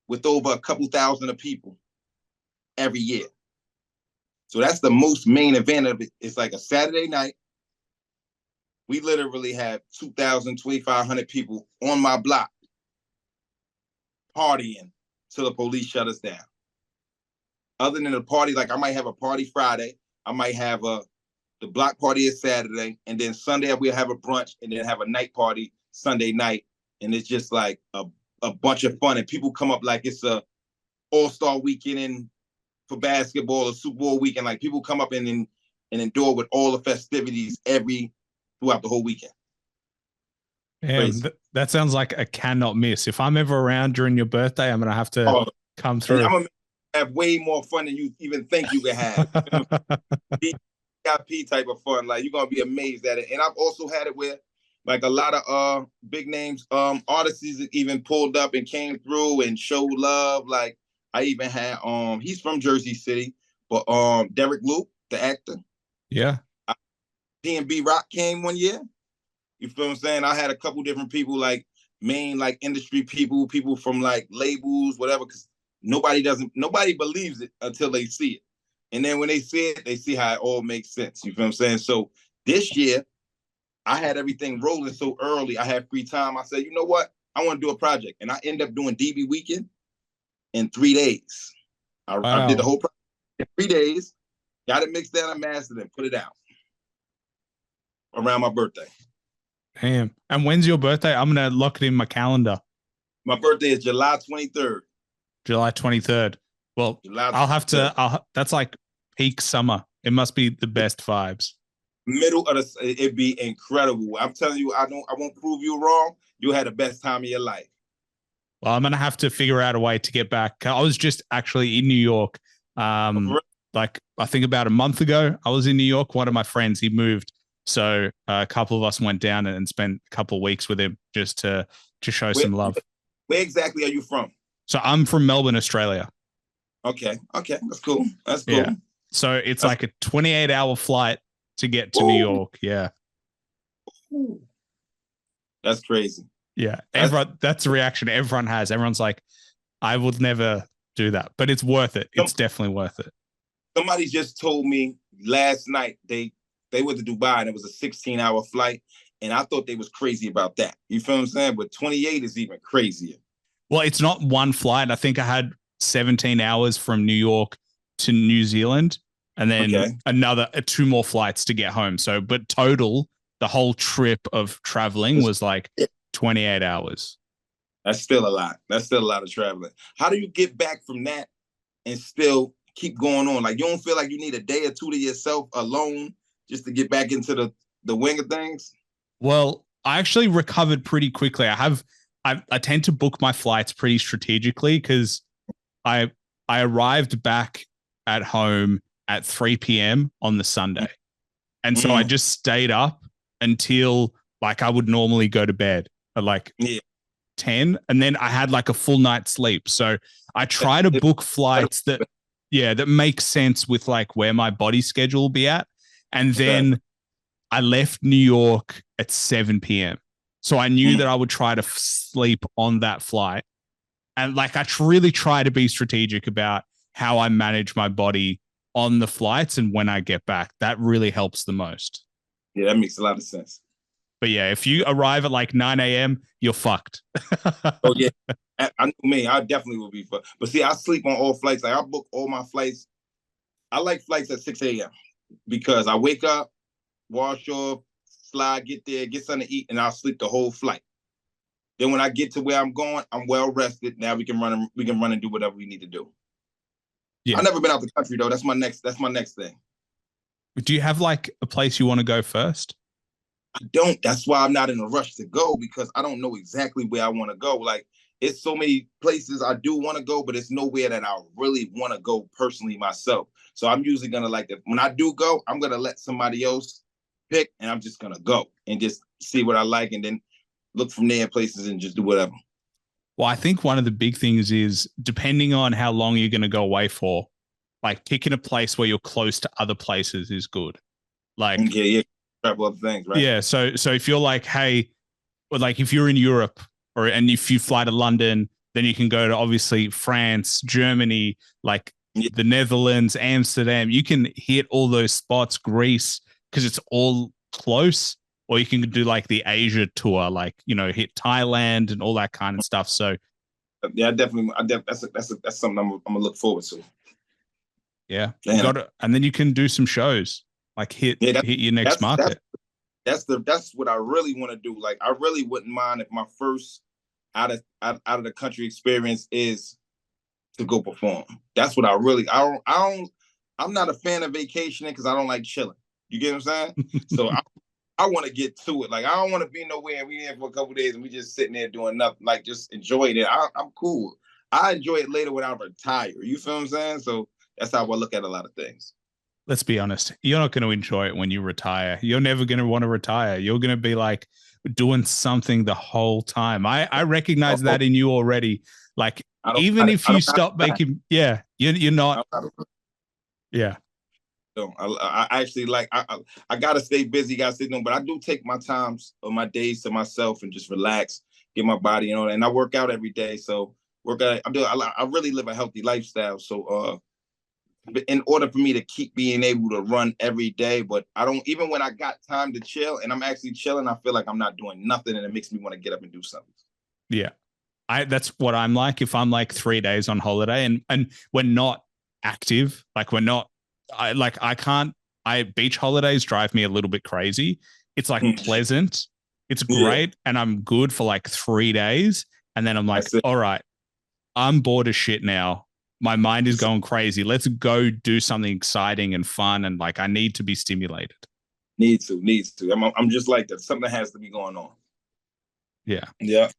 with over a couple thousand of people every year. So that's the most main event of it. It's like a Saturday night. We literally have 2,000, 2,500 people on my block partying till the police shut us down. Other than the party, like I might have a party Friday. I might have the block party is Saturday, and then Sunday we'll have a brunch, and then have a night party Sunday night, and it's just like a bunch of fun, and people come up like it's a all-star weekend for basketball or Super Bowl weekend. Like people come up and endure with all the festivities throughout the whole weekend. Damn, Crazy. that sounds like a cannot miss. If I'm ever around during your birthday, I'm gonna have to Oh, come and through. I'm gonna have way more fun than you even think you can have. VIP type of fun. Like you're gonna be amazed at it. And I've also had it where like a lot of big names artists even pulled up and came through and showed love. Like I even had he's from Jersey City, but Derek Luke, the actor, Yeah. P&B Rock came one year. You feel what I'm saying? I had a couple different people like main like industry people from like labels, whatever, because nobody believes it until they see it. And then when they see it, they see how it all makes sense. You feel what I'm saying? So this year, I had everything rolling so early. I had free time. I said, you know what? I want to do a project. And I ended up doing DB Weekend in 3 days. I did the Wow. whole project in 3 days, got it mixed down and mastered and put it out around my birthday. Damn. And when's your birthday? I'm gonna lock it in my calendar. My birthday is July 23rd. July 23rd. Well, July I'll have 23rd. to. That's like peak summer. It must be the best vibes. Middle of the, it'd be incredible. I'm telling you, I won't prove you wrong. You'll have the best time of your life. Well, I'm gonna have to figure out a way to get back. I was just actually in New York. Like I think about a month ago, I was in New York. One of my friends, he moved, so a couple of us went down and spent a couple of weeks with him just to show Where, some love. where exactly are you from? So I'm from Melbourne, Australia. Okay, that's cool. That's cool. Yeah. So it's like a 28-hour flight to get to New York. Yeah. That's crazy. Yeah. That's the reaction everyone has. Everyone's like, I would never do that, but it's worth it. It's definitely worth it. Somebody just told me last night they went to Dubai and it was a 16-hour flight. And I thought they was crazy about that. You feel what I'm saying? But 28 is even crazier. Well, it's not one flight. I think I had 17 hours from New York to New Zealand and then another 2 more flights to get home. So, but total, the whole trip of traveling was like 28 hours. That's still a lot. That's still a lot of traveling. How do you get back from that and still keep going on? Like you don't feel like you need a day or two to yourself alone just to get back into the wing of things? Well, I actually recovered pretty quickly. I tend to book my flights pretty strategically because I arrived back at home at 3 p.m. on the Sunday. And so I just stayed up until like I would normally go to bed at like 10. And then I had like a full night's sleep. So I try to book flights that make sense with like where my body schedule will be at. And then I left New York at 7 p.m. So I knew that I would try to sleep on that flight. And like I really try to be strategic about how I manage my body on the flights and when I get back. That really helps the most. Yeah, that makes a lot of sense. But yeah, if you arrive at like 9 a.m., you're fucked. Oh, yeah. I know me. I definitely will be fucked. But see, I sleep on all flights. Like I book all my flights. I like flights at 6 a.m. because I wake up, wash off, slide, get there, get something to eat, and I'll sleep the whole flight. Then when I get to where I'm going, I'm well rested. Now we can run and do whatever we need to do. Yeah. I've never been out the country though. That's my next thing. Do you have like a place you want to go first? I don't. That's why I'm not in a rush to go because I don't know exactly where I want to go. Like it's so many places I do want to go, but it's nowhere that I really want to go personally myself. So I'm usually gonna when I do go, I'm gonna let somebody else pick, and I'm just gonna go and just see what I like, and then look from there places and just do whatever. Well, I think one of the big things is depending on how long you're going to go away for, like picking a place where you're close to other places is good. Like, travel other things, right? Yeah. So if you're like, hey, or like if you're in Europe and if you fly to London, then you can go to obviously France, Germany, like the Netherlands, Amsterdam. You can hit all those spots, Greece, because it's all close. Or you can do like the Asia tour, like, hit Thailand and all that kind of stuff. So, yeah, definitely. That's something I'm gonna look forward to. Yeah, and then you can do some shows, like hit your next market. That's what I really want to do. Like, I really wouldn't mind if my first out of the country experience is to go perform. That's what I'm not a fan of vacationing because I don't like chilling. You get what I'm saying? So I want to get to it. Like, I don't want to be nowhere and we in for a couple days and we just sitting there doing nothing, like just enjoying it. I'm cool. I enjoy it later when I retire. You feel what I'm saying? So that's how I look at a lot of things. Let's be honest. You're not going to enjoy it when you retire. You're never going to want to retire. You're going to be like doing something the whole time. I recognize that in you already. Like, even if you stop making, yeah, you're not. Yeah. So I actually like I gotta stay busy, gotta stay doing, but I do take my times or my days to myself and just relax, get my body, and I work out every day. So I really live a healthy lifestyle. So in order for me to keep being able to run every day, but I don't, even when I got time to chill and I'm actually chilling, I feel like I'm not doing nothing and it makes me want to get up and do something. Yeah. That's what I'm like. If I'm like 3 days on holiday and we're not active, like we're not, beach holidays drive me a little bit crazy. It's like pleasant. It's great. And I'm good for like 3 days. And then I'm like, all right, I'm bored as shit now. My mind is going crazy. Let's go do something exciting and fun. And like, I need to be stimulated. Needs to. I'm just like that. Something has to be going on. Yeah. Yeah.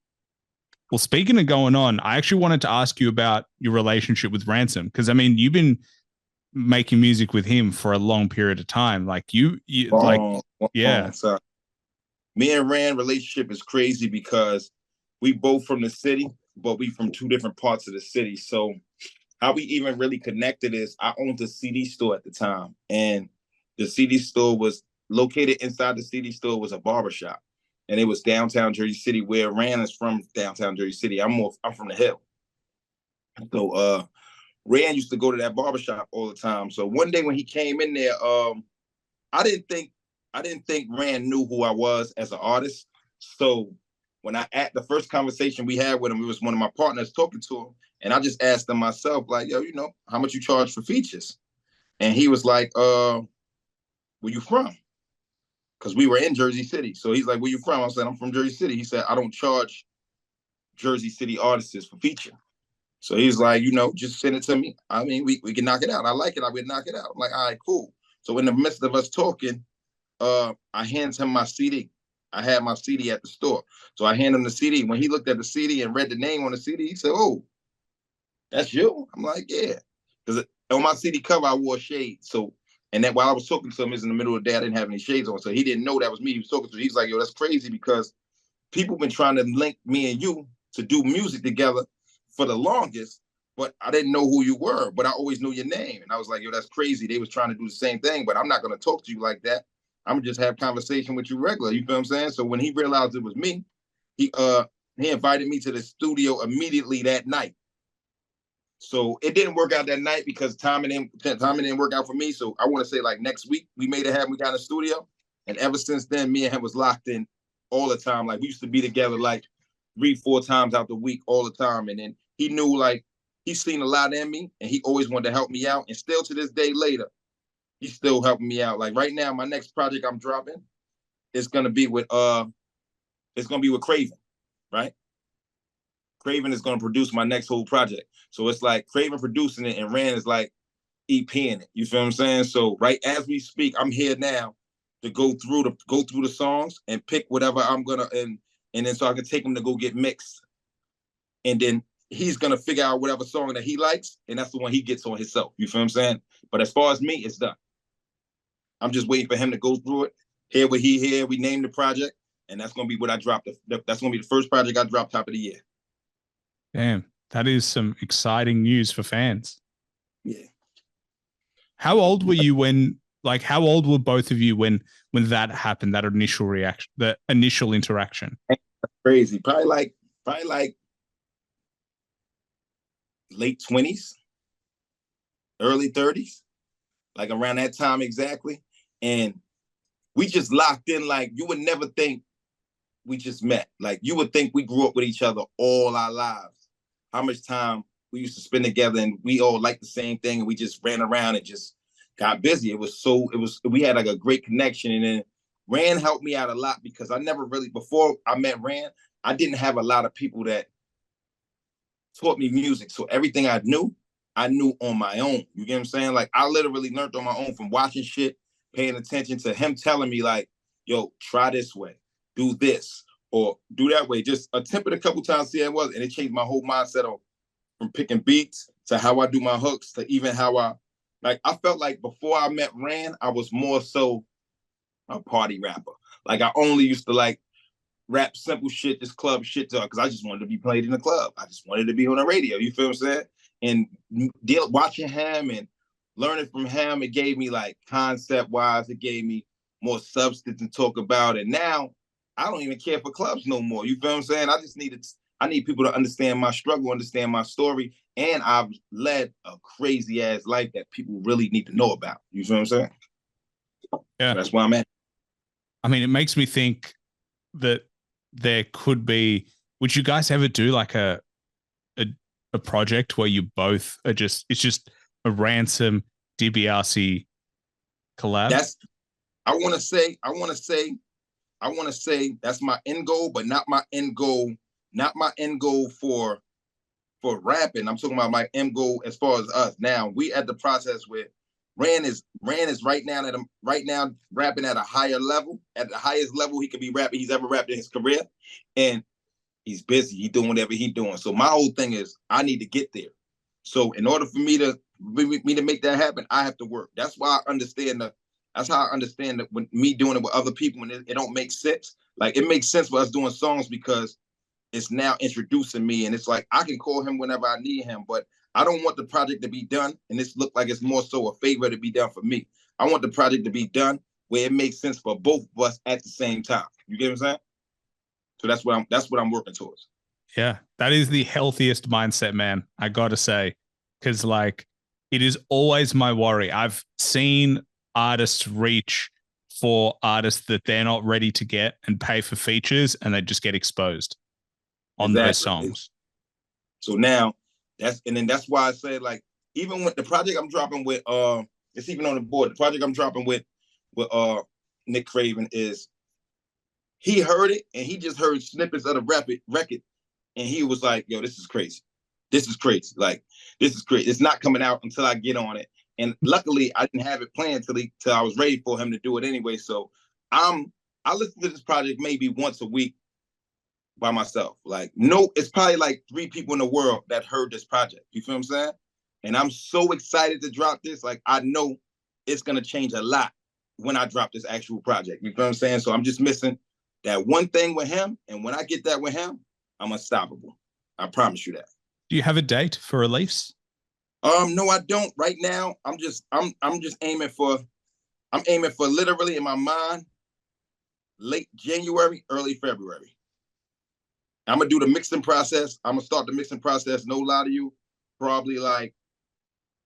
Well, speaking of going on, I actually wanted to ask you about your relationship with Ransom. Because I mean, you've been making music with him for a long period of time. Like yeah. So me and Rand relationship is crazy because we both from the city, but we from two different parts of the city. So how we even really connected is I owned a CD store at the time, and the CD store was located inside the CD store was a barbershop, and it was downtown Jersey City, where Rand is from. Downtown Jersey City. I'm from the Hill. So Rand used to go to that barbershop all the time. So one day when he came in there, I didn't think Rand knew who I was as an artist. So when at the first conversation we had with him, it was one of my partners talking to him, and I just asked him myself, like, yo, how much you charge for features? And he was like, where you from? Because we were in Jersey City. So he's like, where you from? I said, I'm from Jersey City. He said, I don't charge Jersey City artists for feature. So he's like, just send it to me. I mean, we can knock it out. I like it. I would knock it out. I'm like, all right, cool. So in the midst of us talking, I hands him my CD. I had my CD at the store. So I hand him the CD. When he looked at the CD and read the name on the CD, he said, oh, that's you? I'm like, yeah. Because on my CD cover, I wore shades. So, and then while I was talking to him, it was in the middle of the day, I didn't have any shades on. So he didn't know that was me he was talking to. He's like, yo, that's crazy because people been trying to link me and you to do music together for the longest, but I didn't know who you were, but I always knew your name. And I was like, yo, that's crazy. They was trying to do the same thing, but I'm not going to talk to you like that. I'm gonna just have conversation with you regular. You feel what I'm saying? So when he realized it was me, he invited me to the studio immediately that night. So it didn't work out that night because timing didn't work out for me. So I want to say like next week we made it happen. We got in the studio, and ever since then, me and him was locked in all the time. Like we used to be together like 3-4 times out the week all the time. And then he knew like he's seen a lot in me, and he always wanted to help me out. And still to this day later, he's still helping me out. Like right now, my next project I'm dropping is gonna be with Craven, right? Craven is gonna produce my next whole project. So it's like Craven producing it and Rand is like EPing it. You feel what I'm saying? So right as we speak, I'm here now to go through the songs and pick whatever I'm gonna and then so I can take them to go get mixed. And then he's gonna figure out whatever song that he likes, and that's the one he gets on himself. You feel what I'm saying? But as far as me, it's done. I'm just waiting for him to go through it, hear what he hear. We name the project, and that's gonna be what I drop. That's gonna be the first project I drop top of the year. Damn, that is some exciting news for fans. Yeah. How old were you how old were both of you when that happened, that initial reaction, the initial interaction? That's crazy. Probably like late 20s, early 30s, like around that time exactly. And we just locked in. Like you would never think we just met. Like you would think we grew up with each other all our lives. How much time we used to spend together, and we all liked the same thing, and we just ran around and just got busy. We had like a great connection. And then Rand helped me out a lot because I never really, before I met Rand, I didn't have a lot of people that taught me music. So everything I knew on my own. You get what I'm saying? Like I literally learned on my own from watching shit, paying attention to him telling me like, yo, try this way, do this, or do that way. Just attempt it a couple times, see how it was, and it changed my whole mindset on from picking beats to how I do my hooks to even how I felt like before I met Ran, I was more so a party rapper. Like I only used to like rap simple shit, this club shit, because I just wanted to be played in the club. I just wanted to be on the radio. You feel what I'm saying? And watching him and learning from him, it gave me like concept wise, it gave me more substance to talk about. And now I don't even care for clubs no more. You feel what I'm saying? I need people to understand my struggle, understand my story, and I've led a crazy ass life that people really need to know about. You feel what I'm saying? Yeah, so that's where I'm at. I mean, it makes me think that there could be. Would you guys ever do like a project where you both are just? It's just a Ransom Dibiasi collab. I want to say that's my end goal, but not my end goal. Not my end goal for rapping. I'm talking about my end goal as far as us. Now we at the process where Ran is right now rapping at a higher level, at the highest level he could be rapping he's ever rapped in his career, and he's busy. He's doing whatever he's doing. So my whole thing is I need to get there. So in order for me to make that happen, I have to work. That's why I understand that's how I understand that when me doing it with other people and it don't make sense. Like it makes sense for us doing songs because it's now introducing me, and it's like I can call him whenever I need him, but I don't want the project to be done and this look like it's more so a favor to be done for me. I want the project to be done where it makes sense for both of us at the same time. You get what I'm saying? So that's what I'm working towards. Yeah, that is the healthiest mindset, man. I gotta say, because like it is always my worry. I've seen artists reach for artists that they're not ready to get and pay for features, and they just get exposed on those songs. So now that's why I say like even with the project I'm dropping with it's even on the board. The project I'm dropping with Nick Craven is he heard it and he just heard snippets of the record and he was like, yo, this is crazy. This is crazy. Like this is crazy. It's not coming out until I get on it. And luckily I didn't have it planned till I was ready for him to do it anyway. So I listen to this project maybe once a week by myself. Like, no, it's probably like 3 people in the world that heard this project. You feel what I'm saying? And I'm so excited to drop this. Like, I know it's going to change a lot when I drop this actual project. You feel what I'm saying? So I'm just missing that one thing with him. And when I get that with him, I'm unstoppable. I promise you that. Do you have a date for release? No, I don't. Right now, I'm just aiming for literally in my mind, late January, early February. I'm gonna do the mixing process. I'm gonna start the mixing process. No lie to you, probably like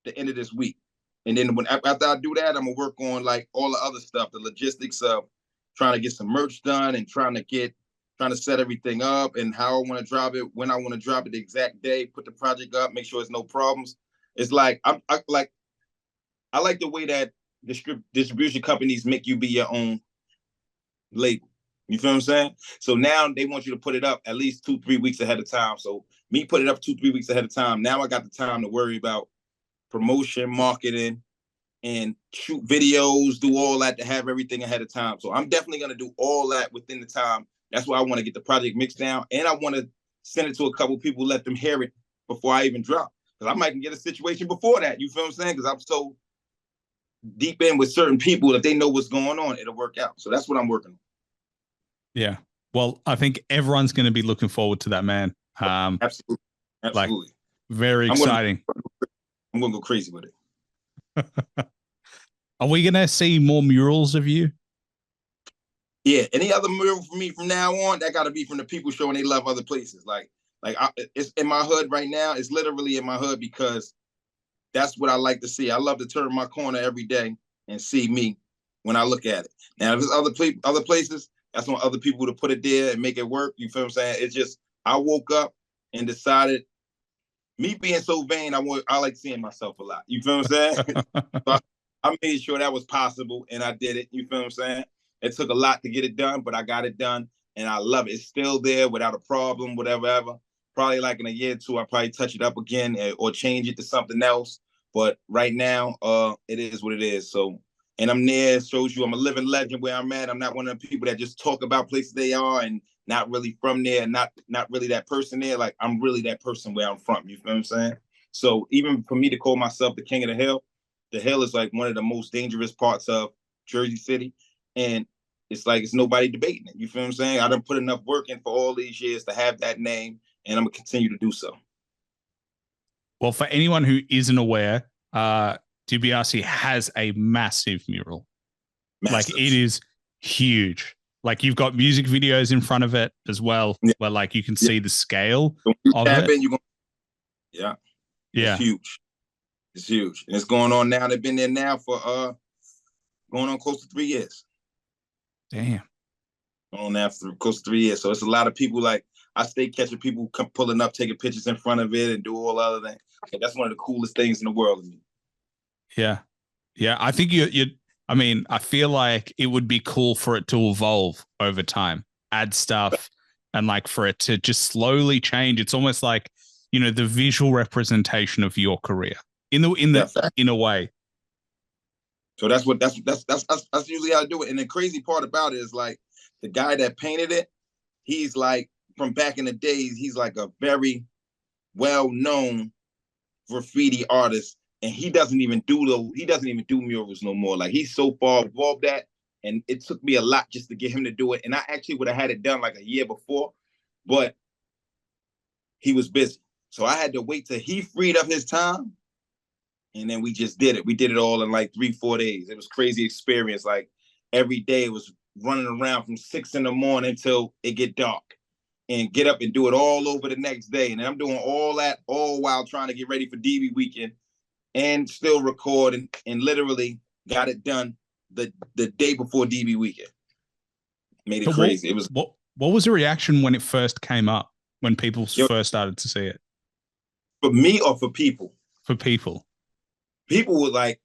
the end of this week. And then after I do that, I'm gonna work on like all the other stuff, the logistics of trying to get some merch done and trying to set everything up and how I want to drop it, when I want to drop it, the exact day, put the project up, make sure there's no problems. It's like I like the way that distribution companies make you be your own label. You feel what I'm saying? So now they want you to put it up at least 2-3 weeks ahead of time. So me put it up 2-3 weeks ahead of time. Now I got the time to worry about promotion, marketing, and shoot videos, do all that to have everything ahead of time. So I'm definitely going to do all that within the time. That's why I want to get the project mixed down. And I want to send it to a couple people, let them hear it before I even drop. Because I might get a situation before that. You feel what I'm saying? Because I'm so deep in with certain people that they know what's going on. It'll work out. So that's what I'm working on. Yeah. Well, I think everyone's going to be looking forward to that, man. Absolutely. Like, very exciting. I'm going to go crazy with it. Are we going to see more murals of you? Yeah. Any other mural for me from now on, that got to be from the people showing they love other places. It's in my hood right now. It's literally in my hood because that's what I like to see. I love to turn my corner every day and see me when I look at it. Now, if there's other places, that's on other people to put it there and make it work. You feel what I'm saying? It's just, I woke up and decided, me being so vain, I like seeing myself a lot. You feel what I'm saying? So I made sure that was possible and I did it. You feel what I'm saying? It took a lot to get it done, but I got it done and I love it. It's still there without a problem, whatever. Probably like in a year or two, I'll probably touch it up again or change it to something else. But right now, it is what it is. So and I'm there. It shows you I'm a living legend where I'm at. I'm not one of the people that just talk about places they are and not really from there, not really that person there. Like, I'm really that person where I'm from. You feel what I'm saying? So even for me to call myself the king of the hill is like one of the most dangerous parts of Jersey City. And it's like, it's nobody debating it. You feel what I'm saying? I done put enough work in for all these years to have that name, and I'm gonna continue to do so. Well, for anyone who isn't aware, Dibiasi has a massive mural. Massive. Like, it is huge. Like, you've got music videos in front of it as well, where like you can see the scale of it. Yeah. Yeah. It's huge. It's huge. And it's going on now. They've been there now for going on close to 3 years. Damn. Going on now for close to 3 years. So it's a lot of people, like, I stay catching people pulling up, taking pictures in front of it and do all other things. Okay, that's one of the coolest things in the world to me. Yeah. Yeah. I think I mean, I feel like it would be cool for it to evolve over time, add stuff, and like for it to just slowly change. It's almost like, you know, the visual representation of your career in a way. So that's usually how I do it. And the crazy part about it is, like, the guy that painted it, he's like, from back in the days, he's like a very well-known graffiti artist, and he doesn't even do murals no more. Like, he's so far above that, and it took me a lot just to get him to do it. And I actually would have had it done like a year before, but he was busy. So I had to wait till he freed up his time, and then we just did it. We did it all in like 3-4 days. It was crazy experience. Like, every day it was running around from 6 a.m. till it get dark, and get up and do it all over the next day. And I'm doing all that all while trying to get ready for DB weekend and still record, and literally got it done the day before DB weekend. Made it crazy. It was what was the reaction when it first came up, when people first started to see it? For me or for people? For people. People were like,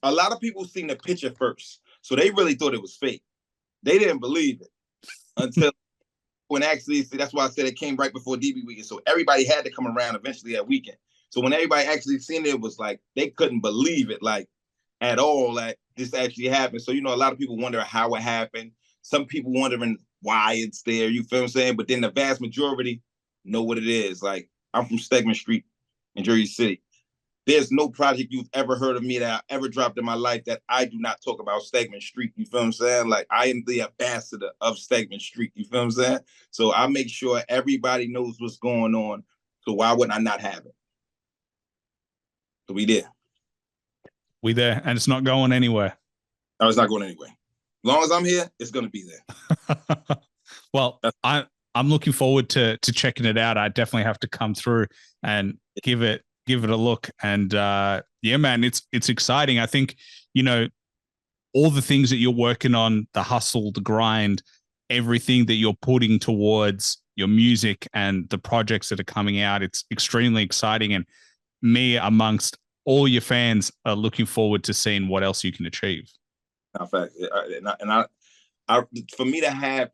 a lot of people seen the picture first, so they really thought it was fake. They didn't believe it until when actually, that's why I said it came right before DB weekend. So everybody had to come around eventually that weekend. So when everybody actually seen it, it was like, they couldn't believe it, like, at all, that this actually happened. So, you know, a lot of people wonder how it happened. Some people wondering why it's there. You feel what I'm saying? But then the vast majority know what it is. Like, I'm from Stegman Street in Jersey City. There's no project you've ever heard of me that I ever dropped in my life that I do not talk about Stegman Street. You feel what I'm saying? Like, I am the ambassador of Stegman Street. You feel what I'm saying? So I make sure everybody knows what's going on. So why wouldn't I not have it? So we there. We there, and it's not going anywhere. No, it's not going anywhere. As long as I'm here, it's going to be there. Well, I'm looking forward to checking it out. I definitely have to come through and give it a look. And yeah, man, it's exciting. I think, you know, all the things that you're working on, the hustle, the grind, everything that you're putting towards your music and the projects that are coming out, it's extremely exciting. And me, amongst all your fans, are looking forward to seeing what else you can achieve. In fact, for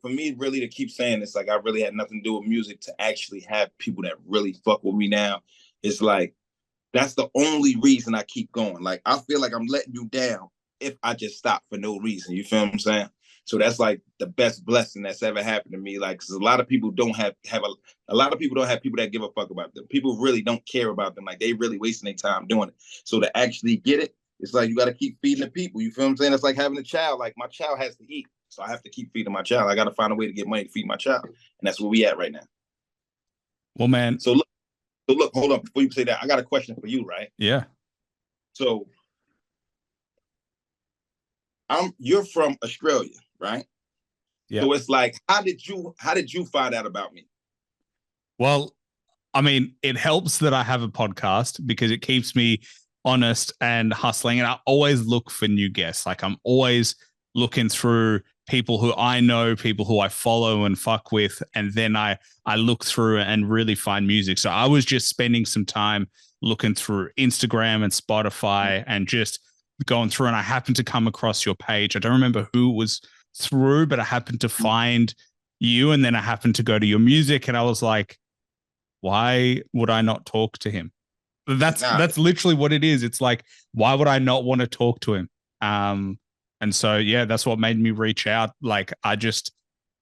me really to keep saying this, like, I really had nothing to do with music, to actually have people that really fuck with me now. It's like, that's the only reason I keep going. Like, I feel like I'm letting you down if I just stop for no reason. You feel what I'm saying? So that's like the best blessing that's ever happened to me. Like, cause a lot of people don't have a lot of people don't have people that give a fuck about them. People really don't care about them. Like, they really wasting their time doing it. So to actually get it, it's like, you got to keep feeding the people. You feel what I'm saying? It's like having a child. Like, my child has to eat. So I have to keep feeding my child. I got to find a way to get money to feed my child. And that's where we at right now. Well, man. So look, hold up. Before you say that, I got a question for you, right? Yeah. So you're from Australia, right? Yeah. So it's like, how did you find out about me? Well, I mean, it helps that I have a podcast because it keeps me honest and hustling. And I always look for new guests. Like, I'm always looking through people who I know, people who I follow and fuck with. And then I look through and really find music. So I was just spending some time looking through Instagram and Spotify and just going through, and I happened to come across your page. I don't remember who it was through, but I happened to find you, and then I happened to go to your music, and I was like, why would I not talk to him? That's literally what it is. It's like, why would I not want to talk to him? And so, yeah, that's what made me reach out. Like, I just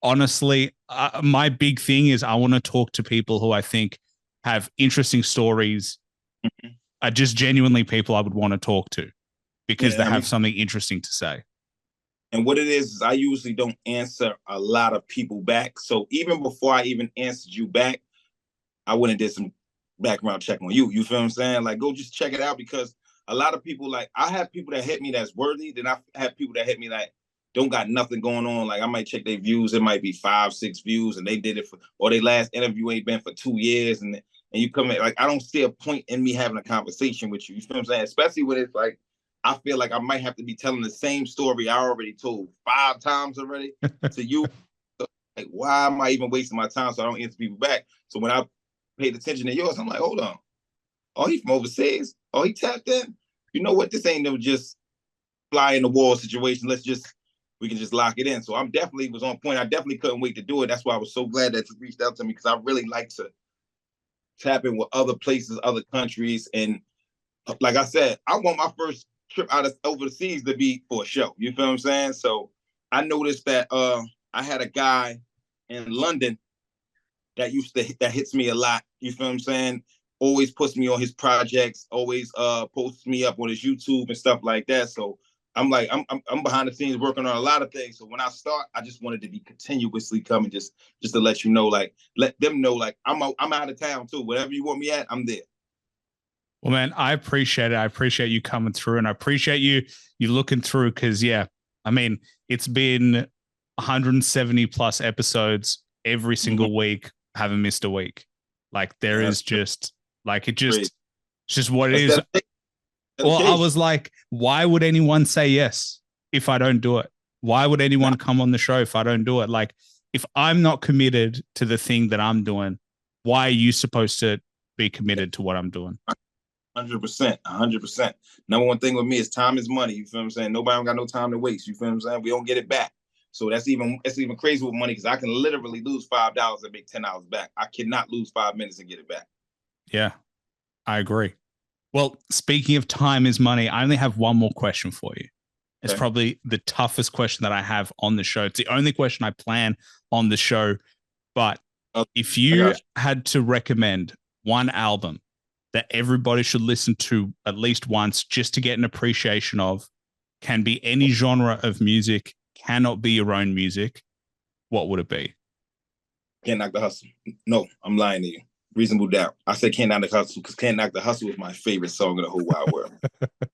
honestly, my big thing is I want to talk to people who I think have interesting stories, are just genuinely people I would want to talk to because they have something interesting to say. And what it is I usually don't answer a lot of people back. So even before I even answered you back, I went and did some background check on you. You feel what I'm saying? Like, go just check it out, because a lot of people, like, I have people that hit me that's worthy. Then I have people that hit me like don't got nothing going on. Like, I might check their views. It might be 5, 6 views, and they did it for, or their last interview ain't been for 2 years. And you come in, like, I don't see a point in me having a conversation with you. You feel what I'm saying? Especially when it's like, I feel like I might have to be telling the same story I already told 5 times already to you. So, like, why am I even wasting my time so I don't answer people back? So when I paid attention to yours, I'm like, hold on. Oh, he from overseas? Oh, he tapped in? You know what? This ain't no just fly in the wall situation. We can just lock it in. So I'm definitely was on point. I definitely couldn't wait to do it. That's why I was so glad that you reached out to me, because I really like to tap in with other places, other countries. And like I said, I want my first trip out of overseas to be for a show. You feel what I'm saying? So I noticed that I had a guy in London that hits me a lot. You feel what I'm saying? Always puts me on his projects, always posts me up on his YouTube and stuff like that. So I'm like, I'm behind the scenes working on a lot of things. So when I start, I just wanted to be continuously coming, just to let you know, like, let them know, like, I'm out of town too. Whatever you want me at, I'm there. Well, man, I appreciate it. I appreciate you coming through, and I appreciate you looking through, because, yeah, I mean, it's been 170 plus episodes every single week. Haven't missed a week. Like, there is just like, it's just what it is. Well, I was like, why would anyone say yes if I don't do it? Why would anyone come on the show if I don't do it? Like, if I'm not committed to the thing that I'm doing, why are you supposed to be committed to what I'm doing? 100%, 100%. Number one thing with me is time is money. You feel what I'm saying? Nobody got no time to waste. You feel what I'm saying? We don't get it back. So that's even crazy with money, because I can literally lose $5 and make $10 back. I cannot lose 5 minutes and get it back. Yeah, I agree. Well, speaking of time is money, I only have one more question for you. It's probably the toughest question that I have on the show. It's the only question I plan on the show. But if you had to recommend one album that everybody should listen to at least once, just to get an appreciation of, can be any genre of music, cannot be your own music, what would it be? Can't Knock the Hustle. No, I'm lying to you. Reasonable Doubt. I said Can't Knock the Hustle because Can't Knock the Hustle is my favorite song in the whole wide world.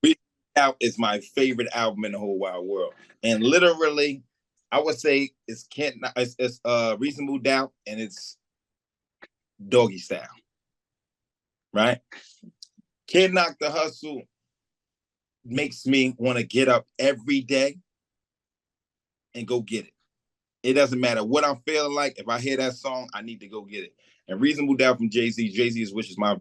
Reasonable Doubt is my favorite album in the whole wide world. And literally, I would say it's Reasonable Doubt, and it's Doggy Style. Right? Can't Knock the Hustle makes me want to get up every day and go get it. It doesn't matter what I'm feeling like. If I hear that song, I need to go get it. And Reasonable Doubt from Jay-Z. Jay-Z, which is my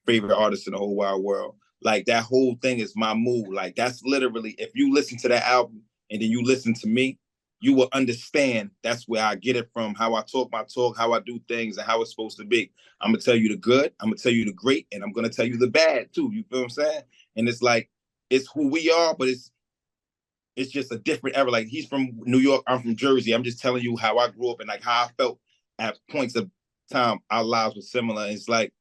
favorite artist in the whole wide world. Like, that whole thing is my mood. Like, that's literally, if you listen to that album and then you listen to me, you will understand that's where I get it from, how I talk my talk, how I do things, and how it's supposed to be. I'm going to tell you the good, I'm going to tell you the great, and I'm going to tell you the bad too. You feel what I'm saying? And it's like, it's who we are, but it's just a different era. Like, he's from New York, I'm from Jersey. I'm just telling you how I grew up and like how I felt at points of time. Our lives were similar. It's like,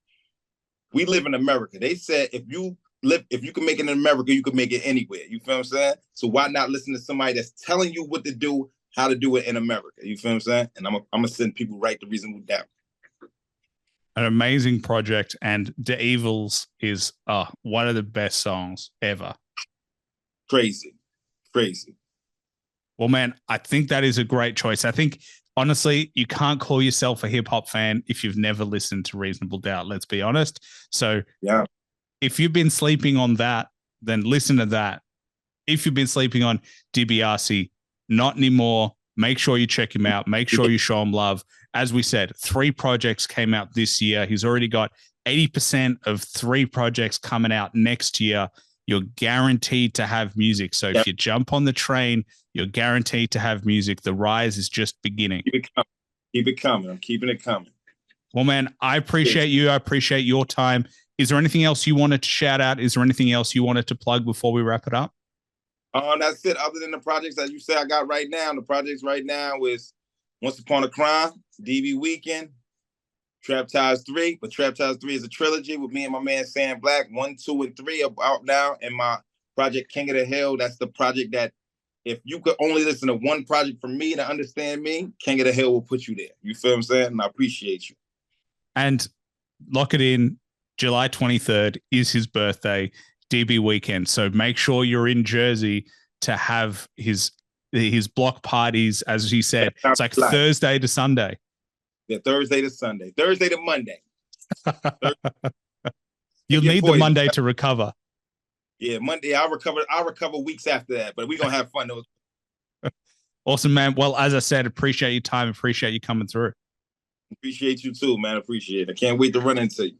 we live in America. They said if you can make it in America, you can make it anywhere. You feel what I'm saying? So why not listen to somebody that's telling you what to do, how to do it in America? You feel what I'm saying? And I'm gonna send people right to Reasonable Doubt. An amazing project, and The Evils is one of the best songs ever. Crazy. Well, man, I think that is a great choice. I think, honestly, you can't call yourself a hip-hop fan if you've never listened to Reasonable Doubt, let's be honest. So yeah, if you've been sleeping on that, then listen to that. If you've been sleeping on Dibiasi, not anymore. Make sure you check him out. Make sure you show him love. As we said, 3 projects came out this year. He's already got 80% of 3 projects coming out next year. You're guaranteed to have music. So if you jump on the train, you're guaranteed to have music. The rise is just beginning. Keep it coming. I'm keeping it coming. Well, man, I appreciate you. I appreciate your time. Is there anything else you wanted to shout out? Is there anything else you wanted to plug before we wrap it up? That's it. Other than the projects that you say I got right now, the projects right now is Once Upon a Crime, DB Weekend, Trap Ties 3, but Trap Ties 3 is a trilogy with me and my man Sam Black. 1, 2, and 3 are out now. And my project King of the Hill, that's the project that if you could only listen to one project from me to understand me, King of the Hill will put you there. You feel what I'm saying? And I appreciate you. And lock it in, July 23rd is his birthday, DB weekend. So make sure you're in Jersey to have his block parties, as he said. It's like Thursday to Sunday. Yeah, Thursday to Sunday. Thursday to Monday. You'll need the Monday to recover. Yeah, Monday. I'll recover weeks after that, but we're gonna have fun those. Awesome, man. Well, as I said, appreciate your time, appreciate you coming through. Appreciate you too, man. Appreciate it. I can't wait to run into you.